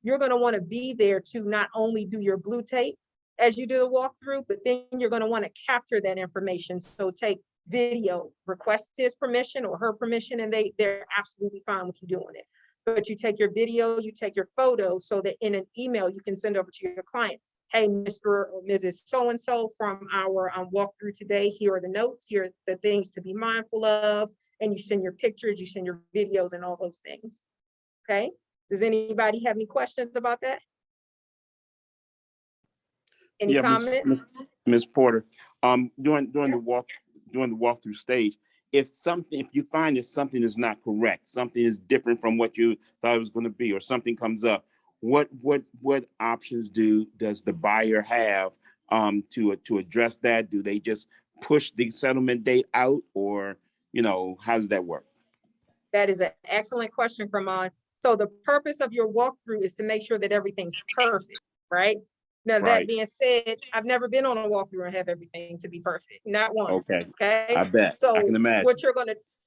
you're going to want to be there to not only do your blue tape as you do the walkthrough, but then you're going to want to capture that information. So take video, request his permission or her permission, and they're absolutely fine with you doing it. But you take your video, you take your photos, so that in an email you can send over to your client. Hey, Mr. or Mrs. So-and-so, from our walkthrough today, here are the notes, here are the things to be mindful of. And you send your pictures, you send your videos, and all those things. Okay. Does anybody have any questions about that? Any comments? Ms. Porter, during the during the walkthrough stage, if you find that something is not correct, something is different from what you thought it was going to be, or something comes up, what options does the buyer have to address that? Do they just push the settlement date out, or how does that work? That is an excellent question, Ramon. So the purpose of your walkthrough is to make sure that everything's perfect, right? Now, that Right. being said, I've never been on a walkthrough and have everything to be perfect, not one. Okay. Okay. I bet. So I can imagine.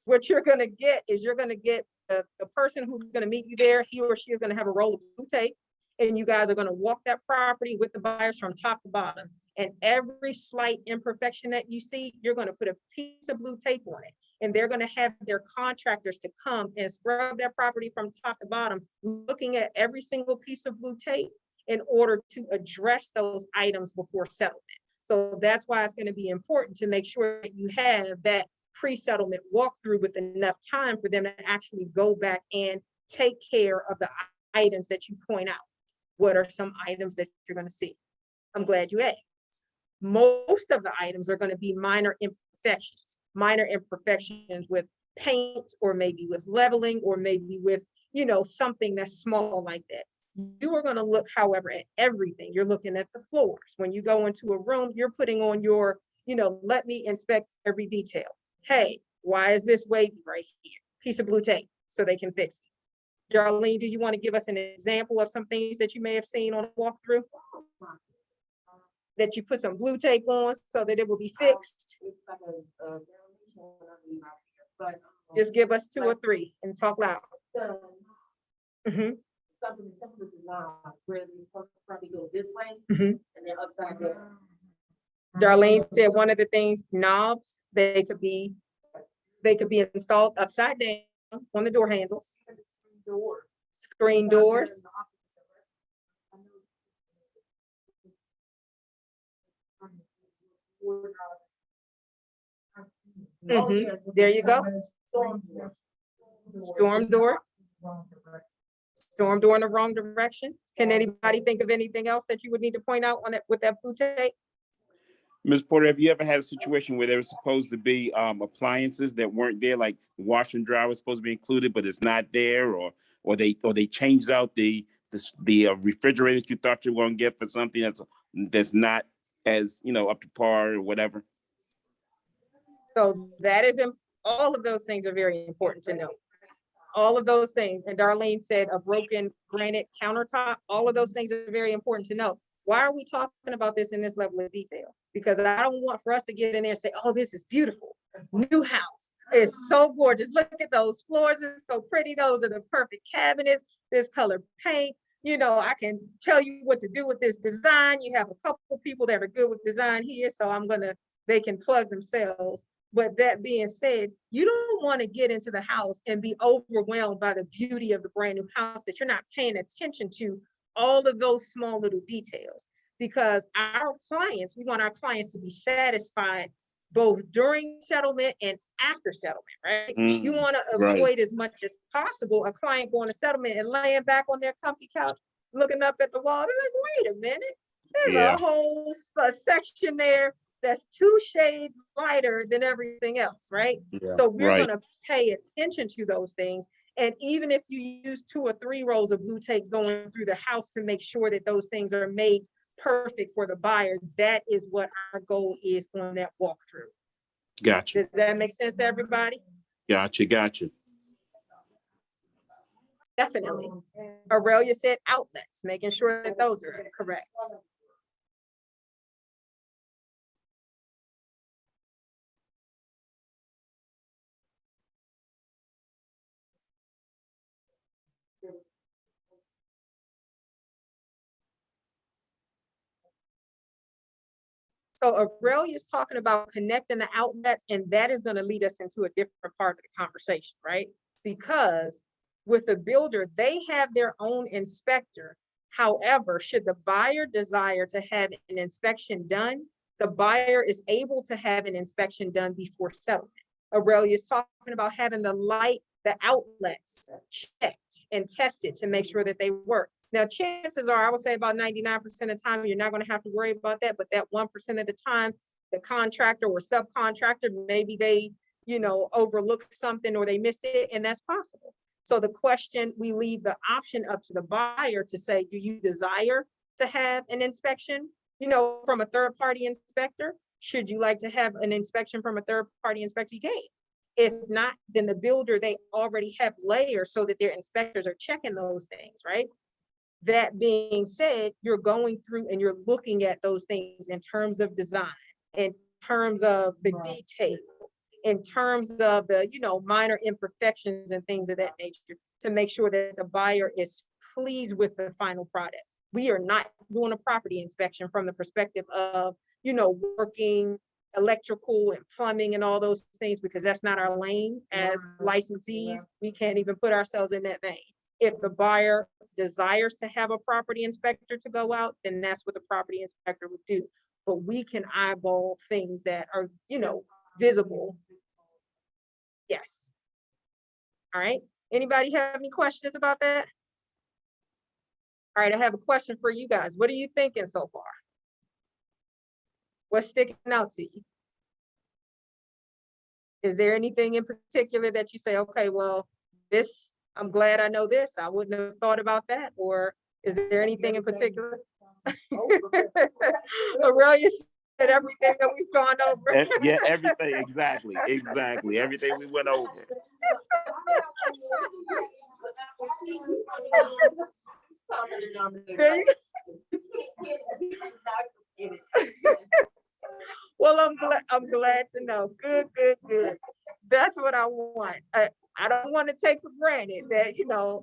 what you're gonna get is you're gonna get the person who's gonna meet you there. He or she is gonna have a roll of blue tape, and you guys are gonna walk that property with the buyers from top to bottom. And every slight imperfection that you see, you're gonna put a piece of blue tape on it. And they're going to have their contractors to come and scrub their property from top to bottom, looking at every single piece of blue tape in order to address those items before settlement. So that's why it's going to be important to make sure that you have that pre-settlement walkthrough with enough time for them to actually go back and take care of the items that you point out. What are some items that you're going to see? I'm glad you asked. Most of the items are going to be minor imperfections with paint, or maybe with leveling, or maybe with, something that's small like that. You are going to look, however, at everything. You're looking at the floors. When you go into a room, you're putting on your, let me inspect every detail. Hey, why is this wavy right here? Piece of blue tape so they can fix it. Darlene, do you want to give us an example of some things that you may have seen on a walkthrough? That you put some blue tape on so that it will be fixed? Just give us 2 or 3 and talk loud. Something is not where they're supposed to probably go this way, and they're upside down. Darlene said one of the things, knobs, they could be installed upside down on the door handles. Screen doors. There you go. Storm door. Storm door in the wrong direction. Can anybody think of anything else that you would need to point out on that with that blue tape? Ms. Porter, have you ever had a situation where there was supposed to be appliances that weren't there, like washer and dryer was supposed to be included, but it's not there, or they changed out the refrigerator that you thought you were going to get for something that's not as up to par or whatever? So all of those things are very important to know. All of those things. And Darlene said a broken granite countertop. All of those things are very important to know. Why are we talking about this in this level of detail? Because I don't want for us to get in there and say, oh, this is beautiful. New house. It's so gorgeous. Look at those floors. It's so pretty. Those are the perfect cabinets. This color paint. I can tell you what to do with this design. You have a couple people that are good with design here. So they can plug themselves. But that being said, you don't want to get into the house and be overwhelmed by the beauty of the brand new house that you're not paying attention to all of those small little details. Because we want our clients to be satisfied both during settlement and after settlement, right? You want to avoid as much as possible a client going to settlement and laying back on their comfy couch, looking up at the wall. They're like, wait a minute, there's a whole section there that's 2 shades lighter than everything else, right? Yeah, so we're going to pay attention to those things. And even if you use 2 or 3 rolls of blue tape going through the house to make sure that those things are made perfect for the buyer, that is what our goal is on that walkthrough. Gotcha. Does that make sense to everybody? Gotcha. Definitely. Aurelia said outlets, making sure that those are correct. So Aurelia is talking about connecting the outlets, and that is going to lead us into a different part of the conversation, right? Because with the builder, they have their own inspector. However, should the buyer desire to have an inspection done, the buyer is able to have an inspection done before settlement. Aurelia is talking about having the outlets checked and tested to make sure that they work. Now, chances are, I would say about 99% of the time, you're not going to have to worry about that. But that 1% of the time, the contractor or subcontractor, maybe they, overlooked something or they missed it, and that's possible. So the question, we leave the option up to the buyer to say, do you desire to have an inspection, from a third party inspector? Should you like to have an inspection from a third party inspector? You can. If not, then the builder, they already have layers so that their inspectors are checking those things, right? That being said, you're going through and you're looking at those things in terms of design, in terms of the detail, in terms of the, minor imperfections and things of that nature, to make sure that the buyer is pleased with the final product. We are not doing a property inspection from the perspective of, working electrical and plumbing and all those things, because that's not our lane as licensees. We can't even put ourselves in that vein. If the buyer desires to have a property inspector to go out, then that's what the property inspector would do. But we can eyeball things that are, visible. Yes. All right. Anybody have any questions about that? All right, I have a question for you guys. What are you thinking so far? What's sticking out to you? Is there anything in particular that you say, okay, well, this, I'm glad I know this. I wouldn't have thought about that. Or is there anything in particular? Aurelia said everything that we've gone over. Yeah, everything, exactly. Everything we went over. There you Well, I'm glad to know. Good. That's what I want. I don't want to take for granted that,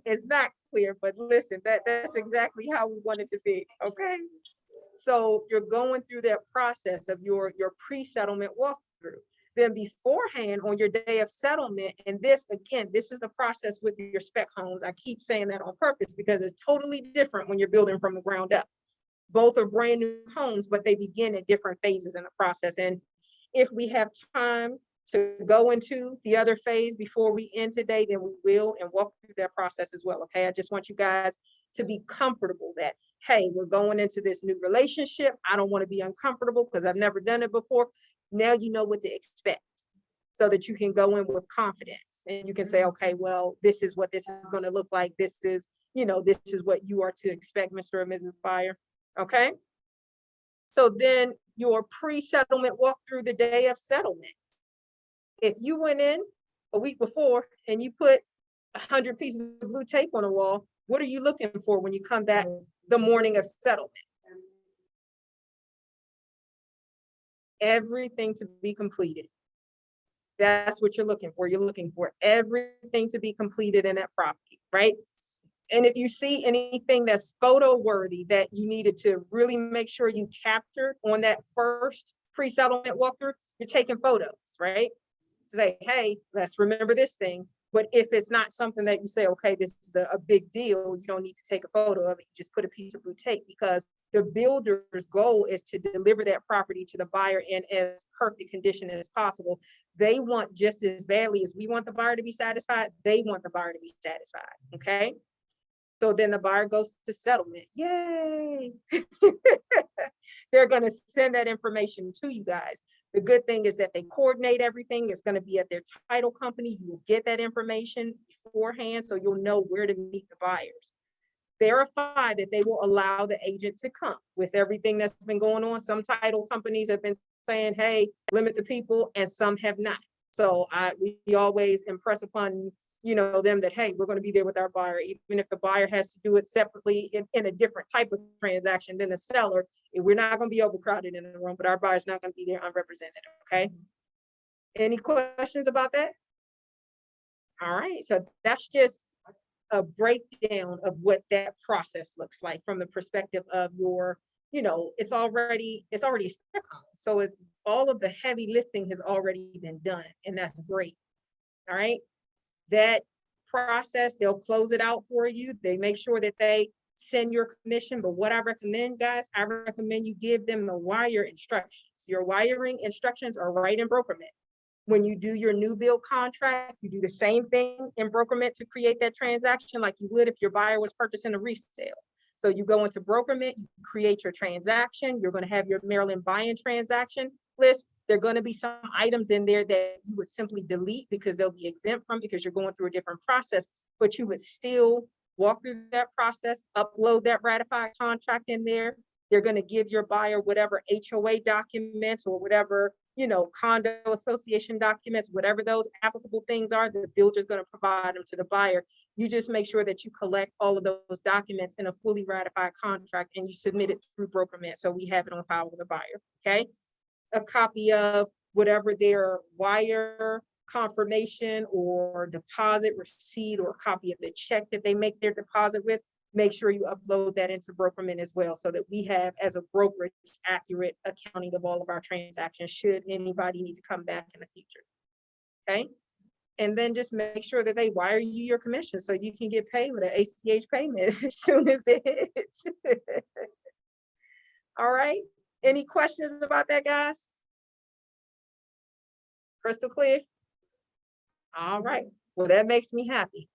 it's not clear, but listen, that's exactly how we want it to be. Okay. So you're going through that process of your pre-settlement walkthrough. Then beforehand, on your day of settlement, and this is the process with your spec homes. I keep saying that on purpose because it's totally different when you're building from the ground up. Both are brand new homes, but they begin at different phases in the process. And if we have time to go into the other phase before we end today, then we will, and walk through that process as well. Okay. I just want you guys to be comfortable that, hey, we're going into this new relationship. I don't want to be uncomfortable because I've never done it before. Now you know what to expect, so that you can go in with confidence and you can say, okay, well, this is what this is going to look like. This is, this is what you are to expect, Mr. and Mrs. Buyer. Okay. So then your pre-settlement walk through the day of settlement. If you went in a week before and you put 100 pieces of blue tape on the wall, what are you looking for when you come back the morning of settlement? Everything to be completed. That's what you're looking for. You're looking for everything to be completed in that property, right? And if you see anything that's photo worthy that you needed to really make sure you captured on that first pre-settlement walkthrough, you're taking photos, right? To say, hey, let's remember this thing. But if it's not something that you say, okay, this is a big deal, you don't need to take a photo of it. You just put a piece of blue tape, because the builder's goal is to deliver that property to the buyer in as perfect condition as possible. They want just as badly as we want the buyer to be satisfied, they want the buyer to be satisfied, okay? So then the buyer goes to settlement. Yay! They're going to send that information to you guys. The good thing is that they coordinate everything. It's going to be at their title company. You will get that information beforehand, so you'll know where to meet the buyers. Verify that they will allow the agent to come with everything that's been going on. Some title companies have been saying, hey, limit the people, and some have not. So we always impress upon them that, hey, we're going to be there with our buyer, even if the buyer has to do it separately in a different type of transaction than the seller. We're not going to be overcrowded in the room, but our buyer's not going to be there unrepresented. Okay. Any questions about that? All right. So that's just a breakdown of what that process looks like from the perspective of your, it's already a spec home. So it's all of the heavy lifting has already been done, and that's great. All right. That process, they'll close it out for you. They make sure that they send your commission. But what I recommend, guys, I recommend you give them the wire instructions. Your wiring instructions are right in BrokerMint. When you do your new build contract, you do the same thing in BrokerMint to create that transaction like you would if your buyer was purchasing a resale. So you go into BrokerMint, you create your transaction. You're going to have your Maryland buy-in transaction. list. There are going to be some items in there that you would simply delete because they'll be exempt from because you're going through a different process, but you would still walk through that process, upload that ratified contract in there. They're going to give your buyer whatever HOA documents or whatever, you know, condo association documents, whatever those applicable things are, the builder's going to provide them to the buyer. You just make sure that you collect all of those documents in a fully ratified contract and you submit it through BrokerMint. So we have it on file with the buyer, okay? A copy of whatever their wire confirmation or deposit receipt or a copy of the check that they make their deposit with, make sure you upload that into BrokerMint as well so that we have, as a brokerage, accurate accounting of all of our transactions should anybody need to come back in the future, okay? And then just make sure that they wire you your commission so you can get paid with an ACH payment as soon as it hits. All right, any questions about that, guys? Crystal clear? All right, well, that makes me happy.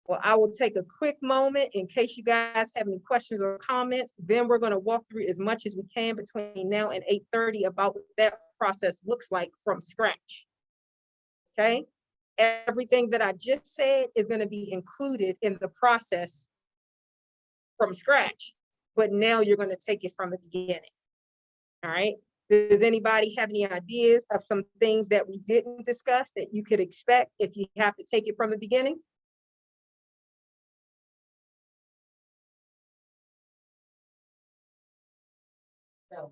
Well, I will take a quick moment in case you guys have any questions or comments. Then we're going to walk through as much as we can between now and 8:30 about what that process looks like from scratch. Okay, everything that I just said is going to be included in the process from scratch, but now you're going to take it from the beginning. All right. Does anybody have any ideas of some things that we didn't discuss that you could expect if you have to take it from the beginning? So,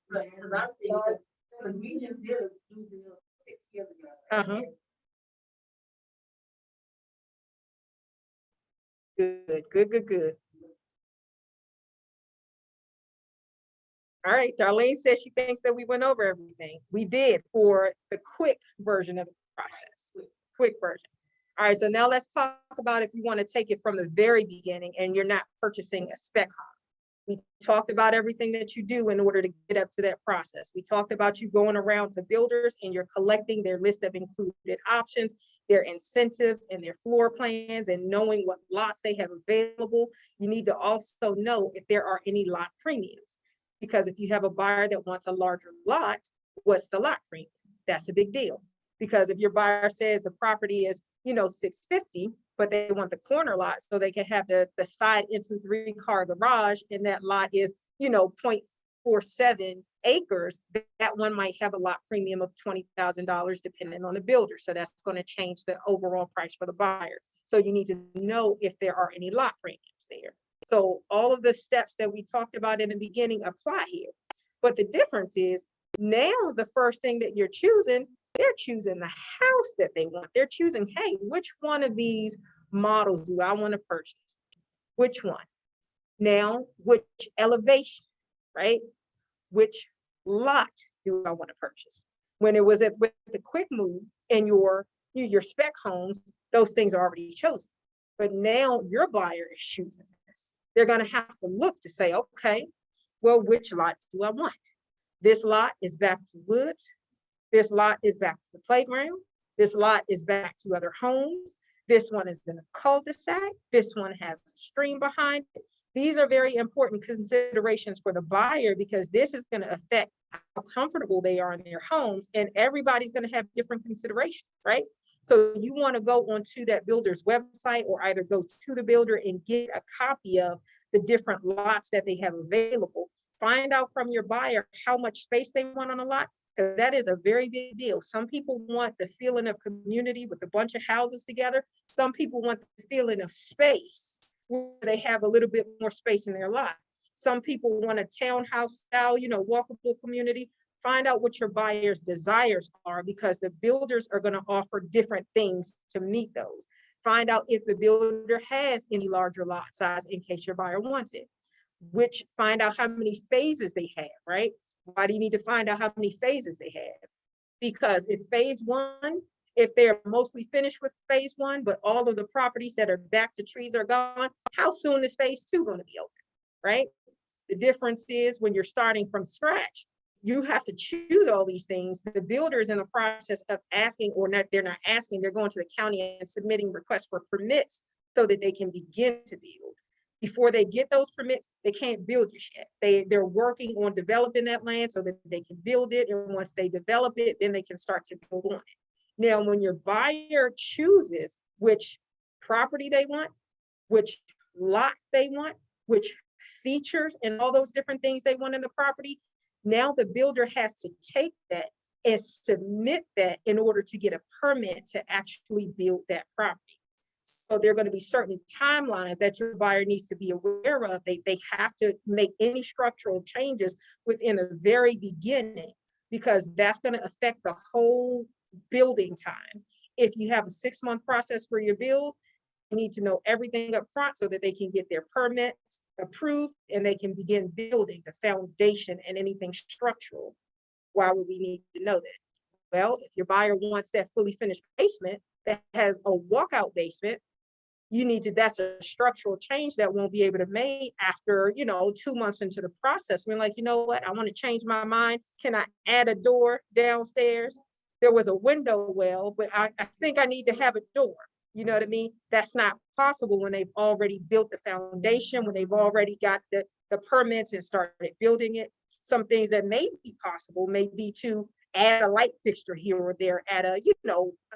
because I think, because we just did a new bill 6 years ago. Uh-huh. Good, good, good, good. All right, Darlene says she thinks that we went over everything. We did for the quick version of the process, quick version. All right, so now let's talk about if you want to take it from the very beginning and you're not purchasing a spec home. We talked about everything that you do in order to get up to that process. We talked about you going around to builders and you're collecting their list of included options, their incentives and their floor plans and knowing what lots they have available. You need to also know if there are any lot premiums. Because if you have a buyer that wants a larger lot, what's the lot premium? That's a big deal. Because if your buyer says the property is, you know, $650, but they want the corner lot so they can have the side into 3-car garage, and that lot is, you know, 0.47 acres, that one might have a lot premium of $20,000 depending on the builder. So that's going to change the overall price for the buyer. So you need to know if there are any lot premiums there. So all of the steps that we talked about in the beginning apply here. But the difference is now the first thing that you're choosing, they're choosing the house that they want. They're choosing, hey, which one of these models do I want to purchase? Which one? Now, which elevation, right? Which lot do I want to purchase? When it was with the quick move and your spec homes, those things are already chosen. But now your buyer is choosing. They're going to have to look to say, okay, well, which lot do I want? This lot is back to woods. This lot is back to the playground. This lot is back to other homes. This one is in a cul-de-sac. This one has a stream behind it. These are very important considerations for the buyer because this is going to affect how comfortable they are in their homes, and everybody's going to have different considerations, right? So you want to go onto that builder's website or either go to the builder and get a copy of the different lots that they have available. Find out from your buyer how much space they want on a lot, because that is a very big deal. Some people want the feeling of community with a bunch of houses together. Some people want the feeling of space where they have a little bit more space in their lot. Some people want a townhouse style, you know, walkable community. Find out what your buyer's desires are because the builders are going to offer different things to meet those. Find out if the builder has any larger lot size in case your buyer wants it. Find out how many phases they have, right? Why do you need to find out how many phases they have? Because if phase one, if they're mostly finished with phase one, but all of the properties that are back to trees are gone, how soon is phase two going to be open, right? The difference is when you're starting from scratch, you have to choose all these things. The builders in the process of asking, or not, they're not asking, they're going to the county and submitting requests for permits so that they can begin to build. Before they get those permits, they can't build just yet. They're working on developing that land so that they can build it. And once they develop it, then they can start to build on it. Now, when your buyer chooses which property they want, which lot they want, which features and all those different things they want in the property, now the builder has to take that and submit that in order to get a permit to actually build that property. So there are going to be certain timelines that your buyer needs to be aware of. They have to make any structural changes within the very beginning, because that's going to affect the whole building time. If you have a 6-month process for your build, you need to know everything up front so that they can get their permits approved and they can begin building the foundation and anything structural. Why would we need to know that? Well, if your buyer wants that fully finished basement that has a walkout basement, that's a structural change that won't be able to made after, 2 months into the process. We're like, you know what? I want to change my mind. Can I add a door downstairs? There was a window well, but I think I need to have a door. You know what I mean? That's not possible when they've already built the foundation, when they've already got the permits and started building it. Some things that may be possible may be to add a light fixture here or there at a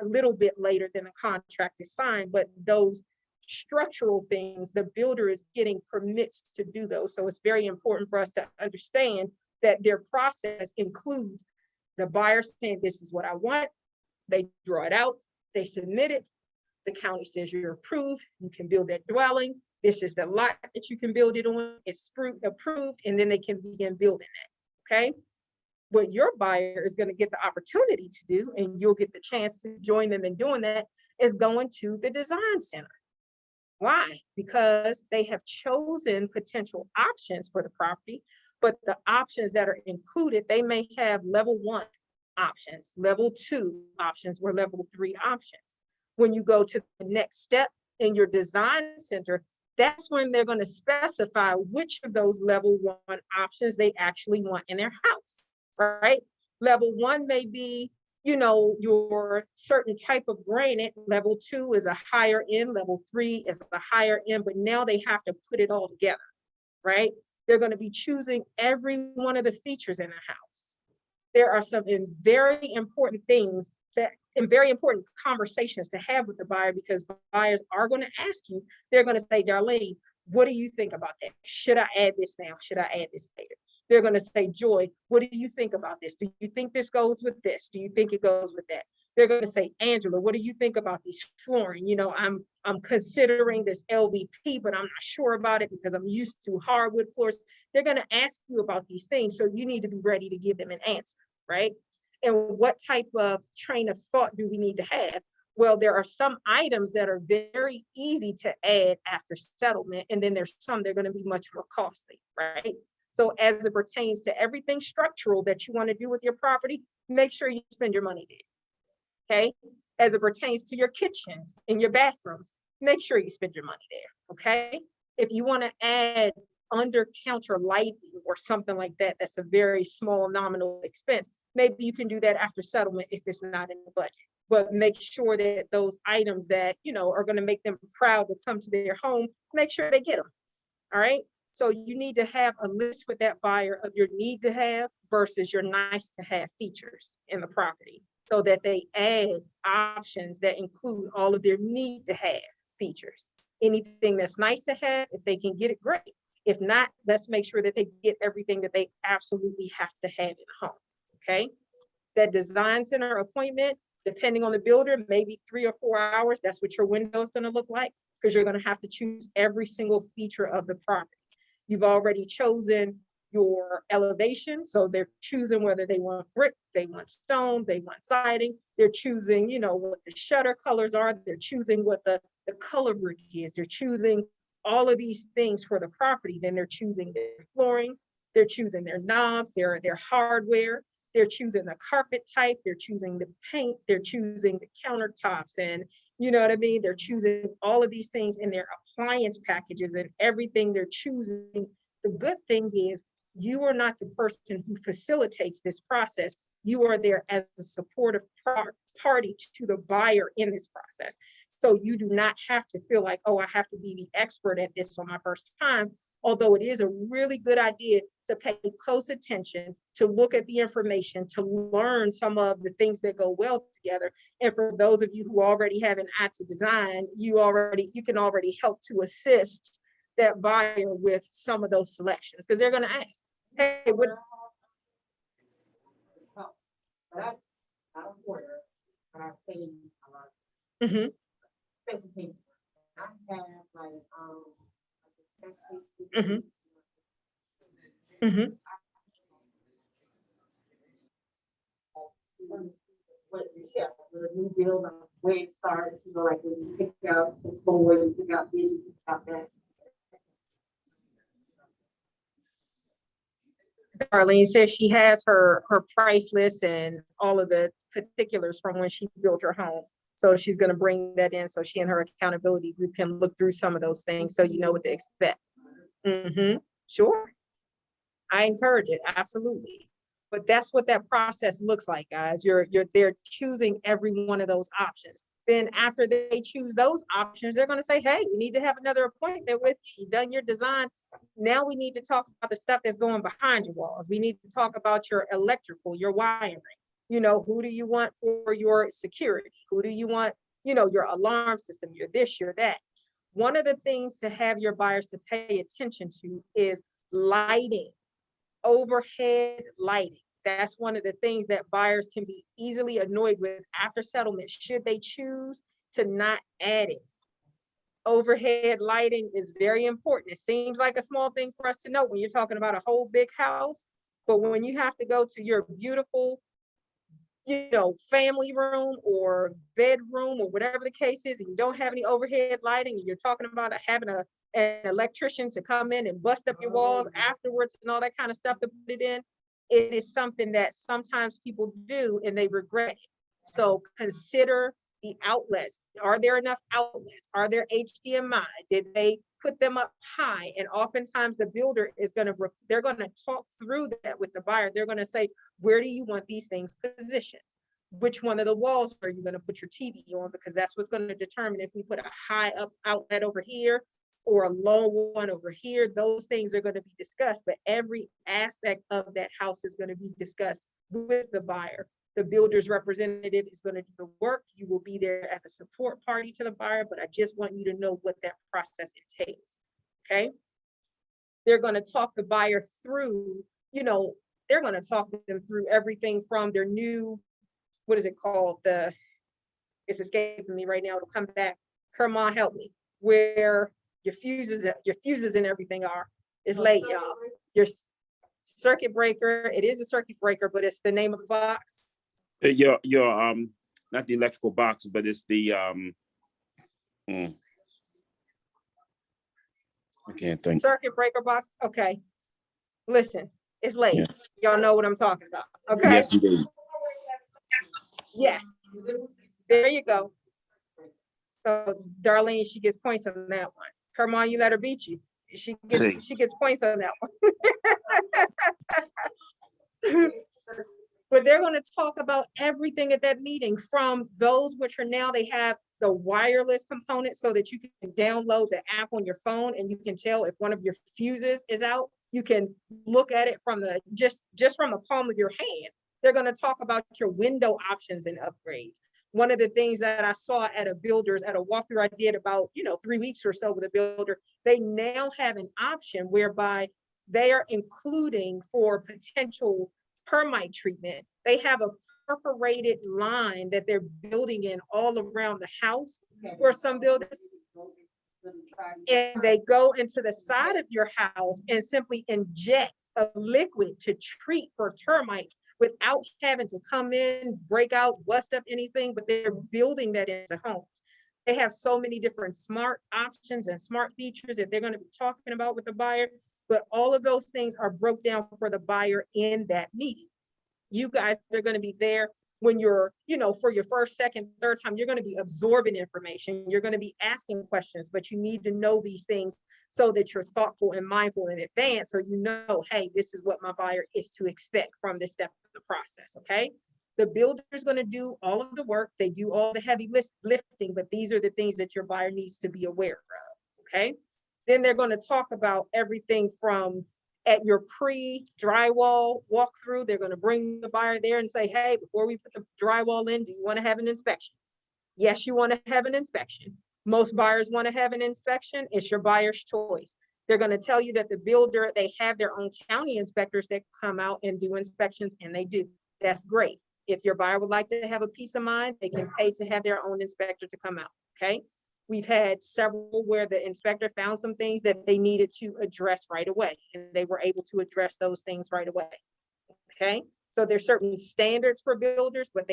little bit later than the contract is signed, but those structural things, the builder is getting permits to do those. So it's very important for us to understand that their process includes the buyer saying, this is what I want. They draw it out, they submit it. The county says you're approved, you can build that dwelling. This is the lot that you can build it on. It's approved, and then they can begin building that, okay? What your buyer is gonna get the opportunity to do, and you'll get the chance to join them in doing that, is going to the design center. Why? Because they have chosen potential options for the property, but the options that are included, they may have level 1 options, level 2 options, or level 3 options. When you go to the next step in your design center, that's when they're going to specify which of those level 1 options they actually want in their house, right? Level 1 may be, your certain type of granite. Level 2 is a higher end, level 3 is a higher end, but now they have to put it all together, right? They're going to be choosing every one of the features in a house. There are some very important things and very important conversations to have with the buyer, because buyers are going to ask you, they're going to say, Darlene, what do you think about that? Should I add this now? Should I add this later? They're going to say, Joy, what do you think about this? Do you think this goes with this? Do you think it goes with that? They're going to say, Angela, what do you think about this flooring? I'm considering this LVP, but I'm not sure about it because I'm used to hardwood floors. They're going to ask you about these things. So you need to be ready to give them an answer, right? And what type of train of thought do we need to have? Well, there are some items that are very easy to add after settlement, and then there's some that are going to be much more costly, right? So as it pertains to everything structural that you want to do with your property, make sure you spend your money there, okay? As it pertains to your kitchens and your bathrooms, make sure you spend your money there, okay? If you want to add under counter lighting or something like that, that's a very small nominal expense. Maybe you can do that after settlement if it's not in the budget. But make sure that those items that, are going to make them proud to come to their home, make sure they get them, all right? So you need to have a list with that buyer of your need to have versus your nice to have features in the property, so that they add options that include all of their need to have features. Anything that's nice to have, if they can get it, great. If not, let's make sure that they get everything that they absolutely have to have in the home, okay? That design center appointment, depending on the builder, maybe 3 or 4 hours. That's what your window is going to look like, because you're going to have to choose every single feature of the property. You've already chosen your elevation, so they're choosing whether they want brick, they want stone, they want siding. They're choosing, what the shutter colors are. They're choosing what the color brick is. They're choosing all of these things for the property. Then they're choosing their flooring. They're choosing their knobs, their hardware. They're choosing the carpet type. They're choosing the paint. They're choosing the countertops, and you know what I mean? They're choosing all of these things in their appliance packages and everything they're choosing. The good thing is you are not the person who facilitates this process. You are there as a supportive party to the buyer in this process. So you do not have to feel like, oh, I have to be the expert at this on my first time. Although it is a really good idea to pay close attention, to look at the information, to learn some of the things that go well together. And for those of you who already have an eye to design, you can already help to assist that buyer with some of those selections, because they're going to ask, hey, what? But I don't order, but I pay a lot. Mm-hmm. Especially I have like Mm-hmm. Mm-hmm. what yeah, the new build, where it starts, like when you pick out the floor, you pick out this, you pick out that. Arlene says she has her price list and all of the particulars from when she built her home. So she's going to bring that in so she and her accountability group can look through some of those things so you know what to expect. Mm-hmm. Sure. I encourage it. Absolutely. But that's what that process looks like, guys. They're choosing every one of those options. Then after they choose those options, they're going to say, hey, we need to have another appointment with you. You've done your designs. Now we need to talk about the stuff that's going behind your walls. We need to talk about your electrical, your wiring. Who do you want for your security? Who do you want, your alarm system, your this, your that. One of the things to have your buyers to pay attention to is lighting, overhead lighting. That's one of the things that buyers can be easily annoyed with after settlement, should they choose to not add it. Overhead lighting is very important. It seems like a small thing for us to know when you're talking about a whole big house, but when you have to go to your beautiful, family room or bedroom or whatever the case is, and you don't have any overhead lighting, and you're talking about having an electrician to come in and bust up your walls afterwards and all that kind of stuff to put it in, it is something that sometimes people do and they regret it. So consider the outlets. Are there enough outlets? Are there HDMI? Did they put them up high? And oftentimes the builder they're going to talk through that with the buyer. They're going to say, where do you want these things positioned? Which one of the walls are you going to put your TV on? Because that's what's going to determine if we put a high up outlet over here or a low one over here. Those things are going to be discussed, but every aspect of that house is going to be discussed with the buyer. The builder's representative is going to do the work. You will be there as a support party to the buyer, but I just want you to know what that process entails, okay? They're going to talk the buyer through, they're going to talk them through everything from their new, what is it called? It's escaping me right now. It'll come back. Kermon, help me. Where your fuses and everything are. It's late, y'all. Your circuit breaker. It is a circuit breaker, but it's the name of the box. Your not the electrical box, but it's the I can't think. Circuit breaker box. Okay. Listen, it's late. Yeah. Y'all know what I'm talking about. Okay. Yes, indeed. Yes. There you go. So Darlene, she gets points on that one. Kermon, you let her beat you. She gets points on that one. But they're going to talk about everything at that meeting, from those which are now, they have the wireless component so that you can download the app on your phone and you can tell if one of your fuses is out. You can look at it from just from the palm of your hand. They're going to talk about your window options and upgrades. One of the things that I saw at a walkthrough I did about 3 weeks or so with a builder, they now have an option whereby they are including for potential termite treatment. They have a perforated line that they're building in all around the house for some builders. And they go into the side of your house and simply inject a liquid to treat for termites without having to come in, break out, bust up anything, but they're building that into homes. They have so many different smart options and smart features that they're going to be talking about with the buyer, but all of those things are broke down for the buyer in that meeting. You guys are going to be there when you're, for your first, second, third time, you're going to be absorbing information. You're going to be asking questions, but you need to know these things so that you're thoughtful and mindful in advance. So hey, this is what my buyer is to expect from this step of the process, okay? The builder's going to do all of the work. They do all the heavy lifting, but these are the things that your buyer needs to be aware of, okay? Then they're going to talk about everything from at your pre-drywall walkthrough. They're going to bring the buyer there and say, hey, before we put the drywall in, do you want to have an inspection? Yes, you want to have an inspection. Most buyers want to have an inspection. It's your buyer's choice. They're going to tell you that the builder, they have their own county inspectors that come out and do inspections, and they do. That's great. If your buyer would like to have a peace of mind, they can pay to have their own inspector to come out, okay? We've had several where the inspector found some things that they needed to address right away, and they were able to address those things right away, okay? So there's certain standards for builders, but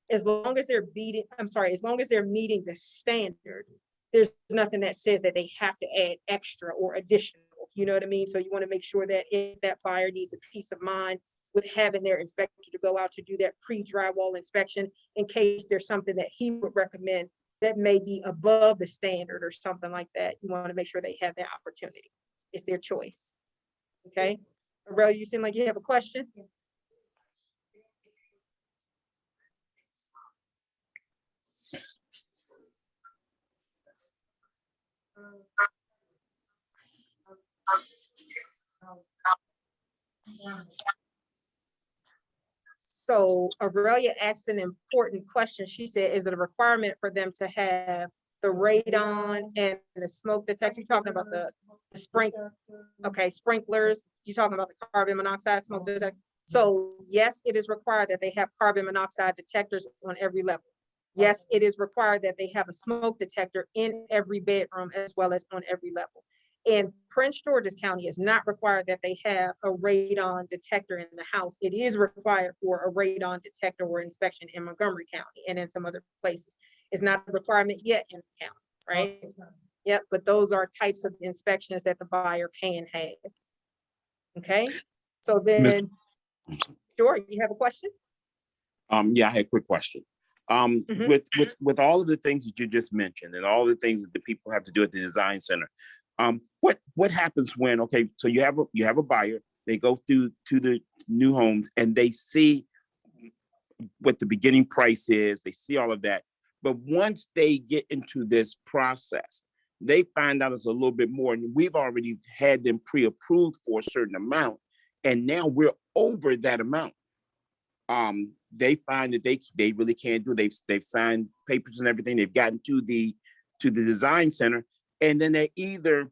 as long as they're meeting the standard, there's nothing that says that they have to add extra or additional, you know what I mean? So you want to make sure that if that buyer needs a peace of mind with having their inspector to go out to do that pre-drywall inspection in case there's something that he would recommend that may be above the standard or something like that. You want to make sure they have that opportunity. It's their choice. Okay. Aurelia, you seem like you have a question. So Aurelia asked an important question. She said, is it a requirement for them to have the radon and the smoke detector? You're talking about the sprinklers. You're talking about the carbon monoxide smoke detector. So yes, it is required that they have carbon monoxide detectors on every level. Yes, it is required that they have a smoke detector in every bedroom as well as on every level. In Prince George's County, it's not required that they have a radon detector in the house. It is required for a radon detector or inspection in Montgomery County and in some other places. It's not a requirement yet in the county, right? Yep, but those are types of inspections that the buyer can have. Okay, so then, sure, you have a question? Yeah, I had a quick question. With all of the things that you just mentioned and all the things that the people have to do at the design center, what happens when, okay, so you have a buyer, they go through to the new homes and they see what the beginning price is, they see all of that. But once they get into this process, they find out it's a little bit more, and we've already had them pre-approved for a certain amount, and now we're over that amount. They find that they really can't do. They've signed papers and everything. They've gotten to the design center, and then they either,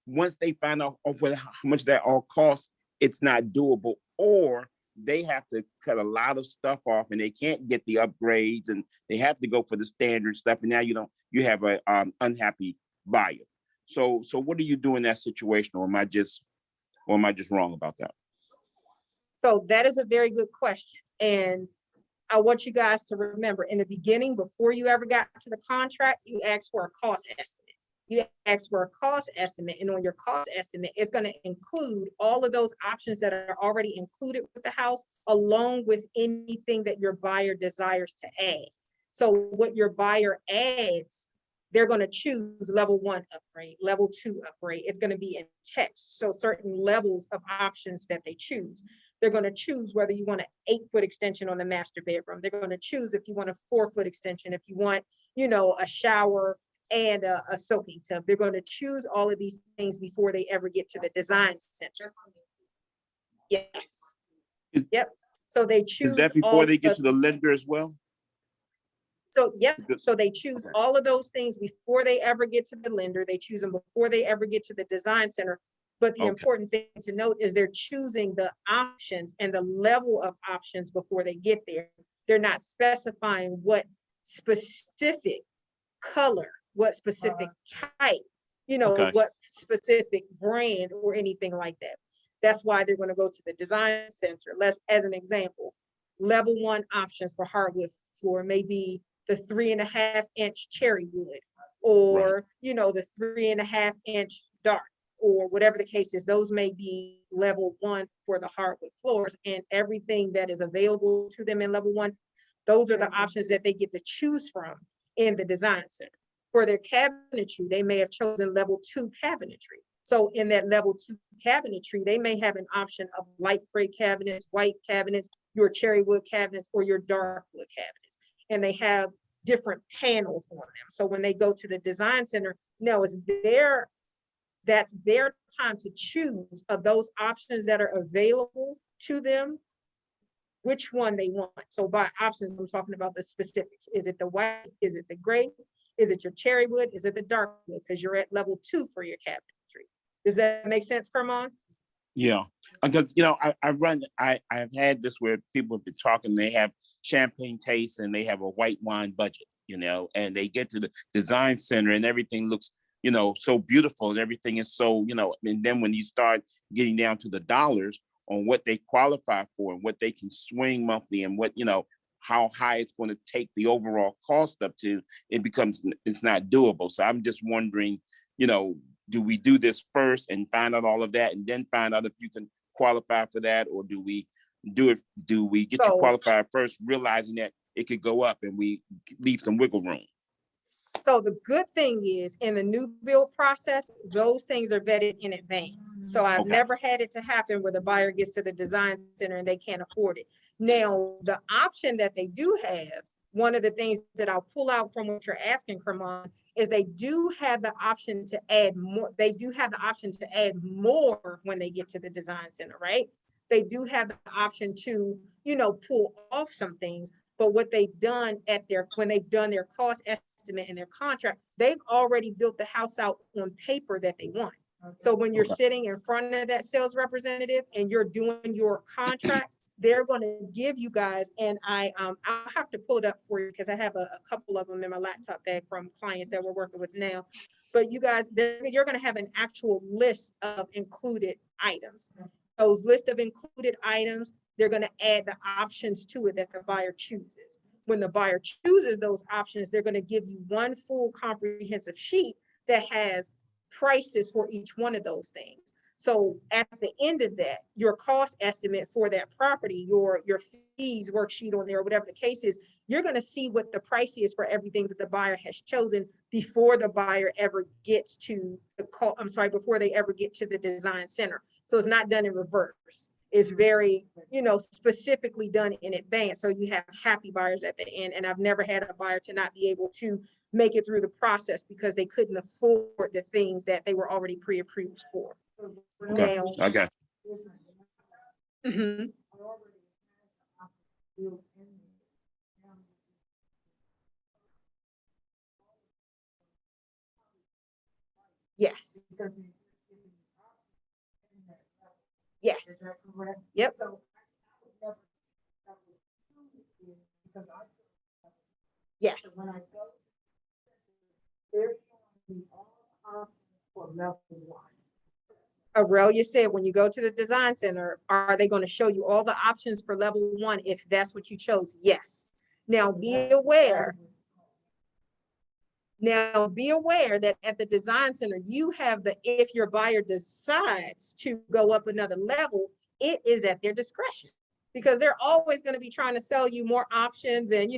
once they find out how much that all costs, it's not doable, or they have to cut a lot of stuff off and they can't get the upgrades and they have to go for the standard stuff. And now you have a unhappy buyer. So what do you do in that situation? Or am I just wrong about that? So that is a very good question. And I want you guys to remember, in the beginning, before you ever got to the contract, you asked for a cost estimate. You ask for a cost estimate, and on your cost estimate, it's going to include all of those options that are already included with the house, along with anything that your buyer desires to add. So what your buyer adds, they're going to choose level 1 upgrade, level 2 upgrade. It's going to be in text. So certain levels of options that they choose. They're going to choose whether you want an 8-foot extension on the master bedroom. They're going to choose if you want a 4-foot extension, if you want, a shower and a soaking tub. They're going to choose all of these things before they ever get to the design center. Yes. Yep. So they choose. Is that before they get to the lender as well? So, yep. So they choose all of those things before they ever get to the lender. They choose them before they ever get to the design center. But the important thing to note is they're choosing the options and the level of options before they get there. They're not specifying what specific color, what specific type, what specific brand or anything like that. That's why they're going to go to the design center. As an example, level 1 options for hardwood floor may be the 3.5-inch cherry wood, or, the 3.5-inch dark, or whatever the case is. Those may be level 1 for the hardwood floors, and everything that is available to them in level 1, those are the options that they get to choose from in the design center. For their cabinetry, they may have chosen level 2 cabinetry. So in that level 2 cabinetry, they may have an option of light gray cabinets, white cabinets, your cherry wood cabinets or your dark wood cabinets. And they have different panels on them. So when they go to the design center, no, that's their time to choose of those options that are available to them, which one they want. So by options, I'm talking about the specifics. Is it the white? Is it the gray? Is it your cherry wood? Is it the dark wood? Because you're at level 2 for your cabinetry. Does that make sense, Carmon? Yeah, because I've had this where people have been talking, they have champagne taste and they have a white wine budget, and they get to the design center and everything looks, so beautiful and everything is so, and then when you start getting down to the dollars on what they qualify for and what they can swing monthly and what, how high it's going to take the overall cost up to, it's not doable. So I'm just wondering, do we do this first and find out all of that and then find out if you can qualify for that? Or do we get you qualified first, realizing that it could go up and we leave some wiggle room? So the good thing is in the new build process, those things are vetted in advance. So I've never had it to happen where the buyer gets to the design center and they can't afford it. Now, the option that they do have, one of the things that I'll pull out from what you're asking, Kermon, is they do have the option to add more. They do have the option to add more when they get to the design center, right? They do have the option to, pull off some things. But what they've done when they've done their cost estimate in their contract, they've already built the house out on paper that they want. So when you're sitting in front of that sales representative and you're doing your contract, they're going to give you guys, and I'll have to pull it up for you because I have a couple of them in my laptop bag from clients that we're working with now. But you guys, you're going to have an actual list of included items. Those list of included items, they're going to add the options to it that the buyer chooses. When the buyer chooses those options, they're going to give you one full comprehensive sheet that has prices for each one of those things. So at the end of that, your cost estimate for that property, your fees worksheet on there, or whatever the case is, you're going to see what the price is for everything that the buyer has chosen before the buyer ever gets to before they ever get to the design center. So it's not done in reverse. It's very, specifically done in advance. So you have happy buyers at the end. And I've never had a buyer to not be able to make it through the process because they couldn't afford the things that they were already pre-approved for. Okay. Now, Okay. Mm-hmm. Yes. Yes. Yep. Yes. Aurelia said, when you go to the design center, are they going to show you all the options for level 1 if that's what you chose? Yes. Now be aware that at the design center, you have if your buyer decides to go up another level, it is at their discretion because they're always going to be trying to sell you more options and,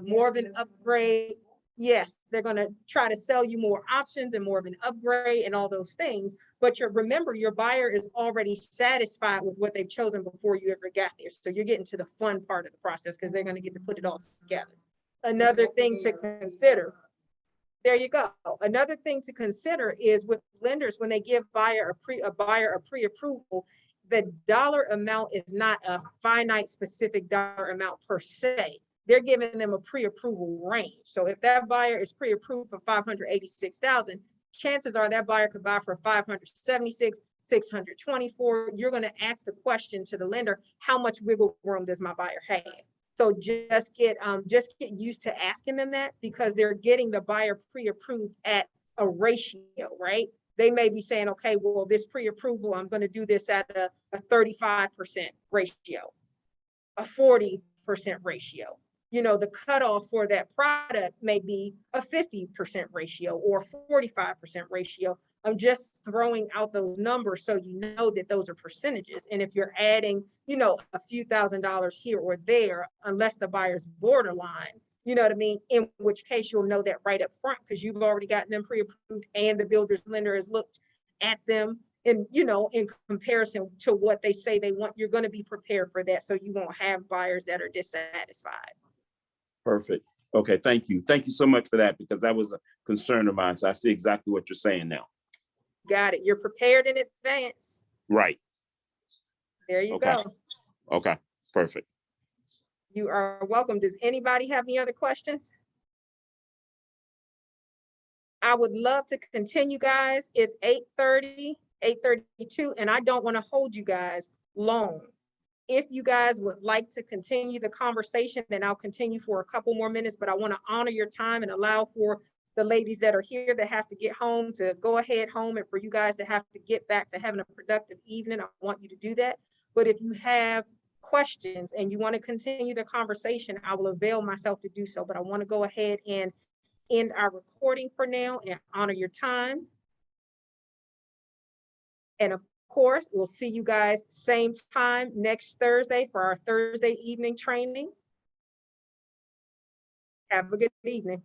more of an upgrade. Yes, they're going to try to sell you more options and more of an upgrade and all those things. But remember, your buyer is already satisfied with what they've chosen before you ever got there. So you're getting to the fun part of the process because they're going to get to put it all together. Another thing to consider. There you go. Another thing to consider is with lenders, when they give a buyer a pre-approval, the dollar amount is not a finite specific dollar amount per se. They're giving them a pre-approval range. So if that buyer is pre-approved for $586,000, chances are that buyer could buy for $576,000, $624,000. You're going to ask the question to the lender, how much wiggle room does my buyer have? So just get used to asking them that because they're getting the buyer pre-approved at a ratio, right? They may be saying, okay, well, this pre-approval, I'm going to do this at a 35% ratio, a 40% ratio. The cutoff for that product may be a 50% ratio or 45% ratio. I'm just throwing out those numbers so you know that those are percentages. And if you're adding, a few $1,000s here or there, unless the buyer's borderline, you know what I mean? In which case you'll know that right up front because you've already gotten them pre-approved and the builder's lender has looked at them in, you know, in comparison to what they say they want, you're going to be prepared for that. So you won't have buyers that are dissatisfied. Perfect. Okay, thank you. Thank you so much for that, because that was a concern of mine. So I see exactly what you're saying now. Got it. You're prepared in advance. Right. There you Okay. go. Okay, perfect. You are welcome. Does anybody have any other questions? I would love to continue, guys. It's 8:30, 8:32, and I don't want to hold you guys long. If you guys would like to continue the conversation, then I'll continue for a couple more minutes, but I want to honor your time and allow for the ladies that are here that have to get home to go ahead home, and for you guys to have to get back to having a productive evening. I want you to do that. But if you have questions and you want to continue the conversation, I will avail myself to do so. But I want to go ahead and end our recording for now and honor your time. And of course, we'll see you guys same time next Thursday for our Thursday evening training. Have a good evening.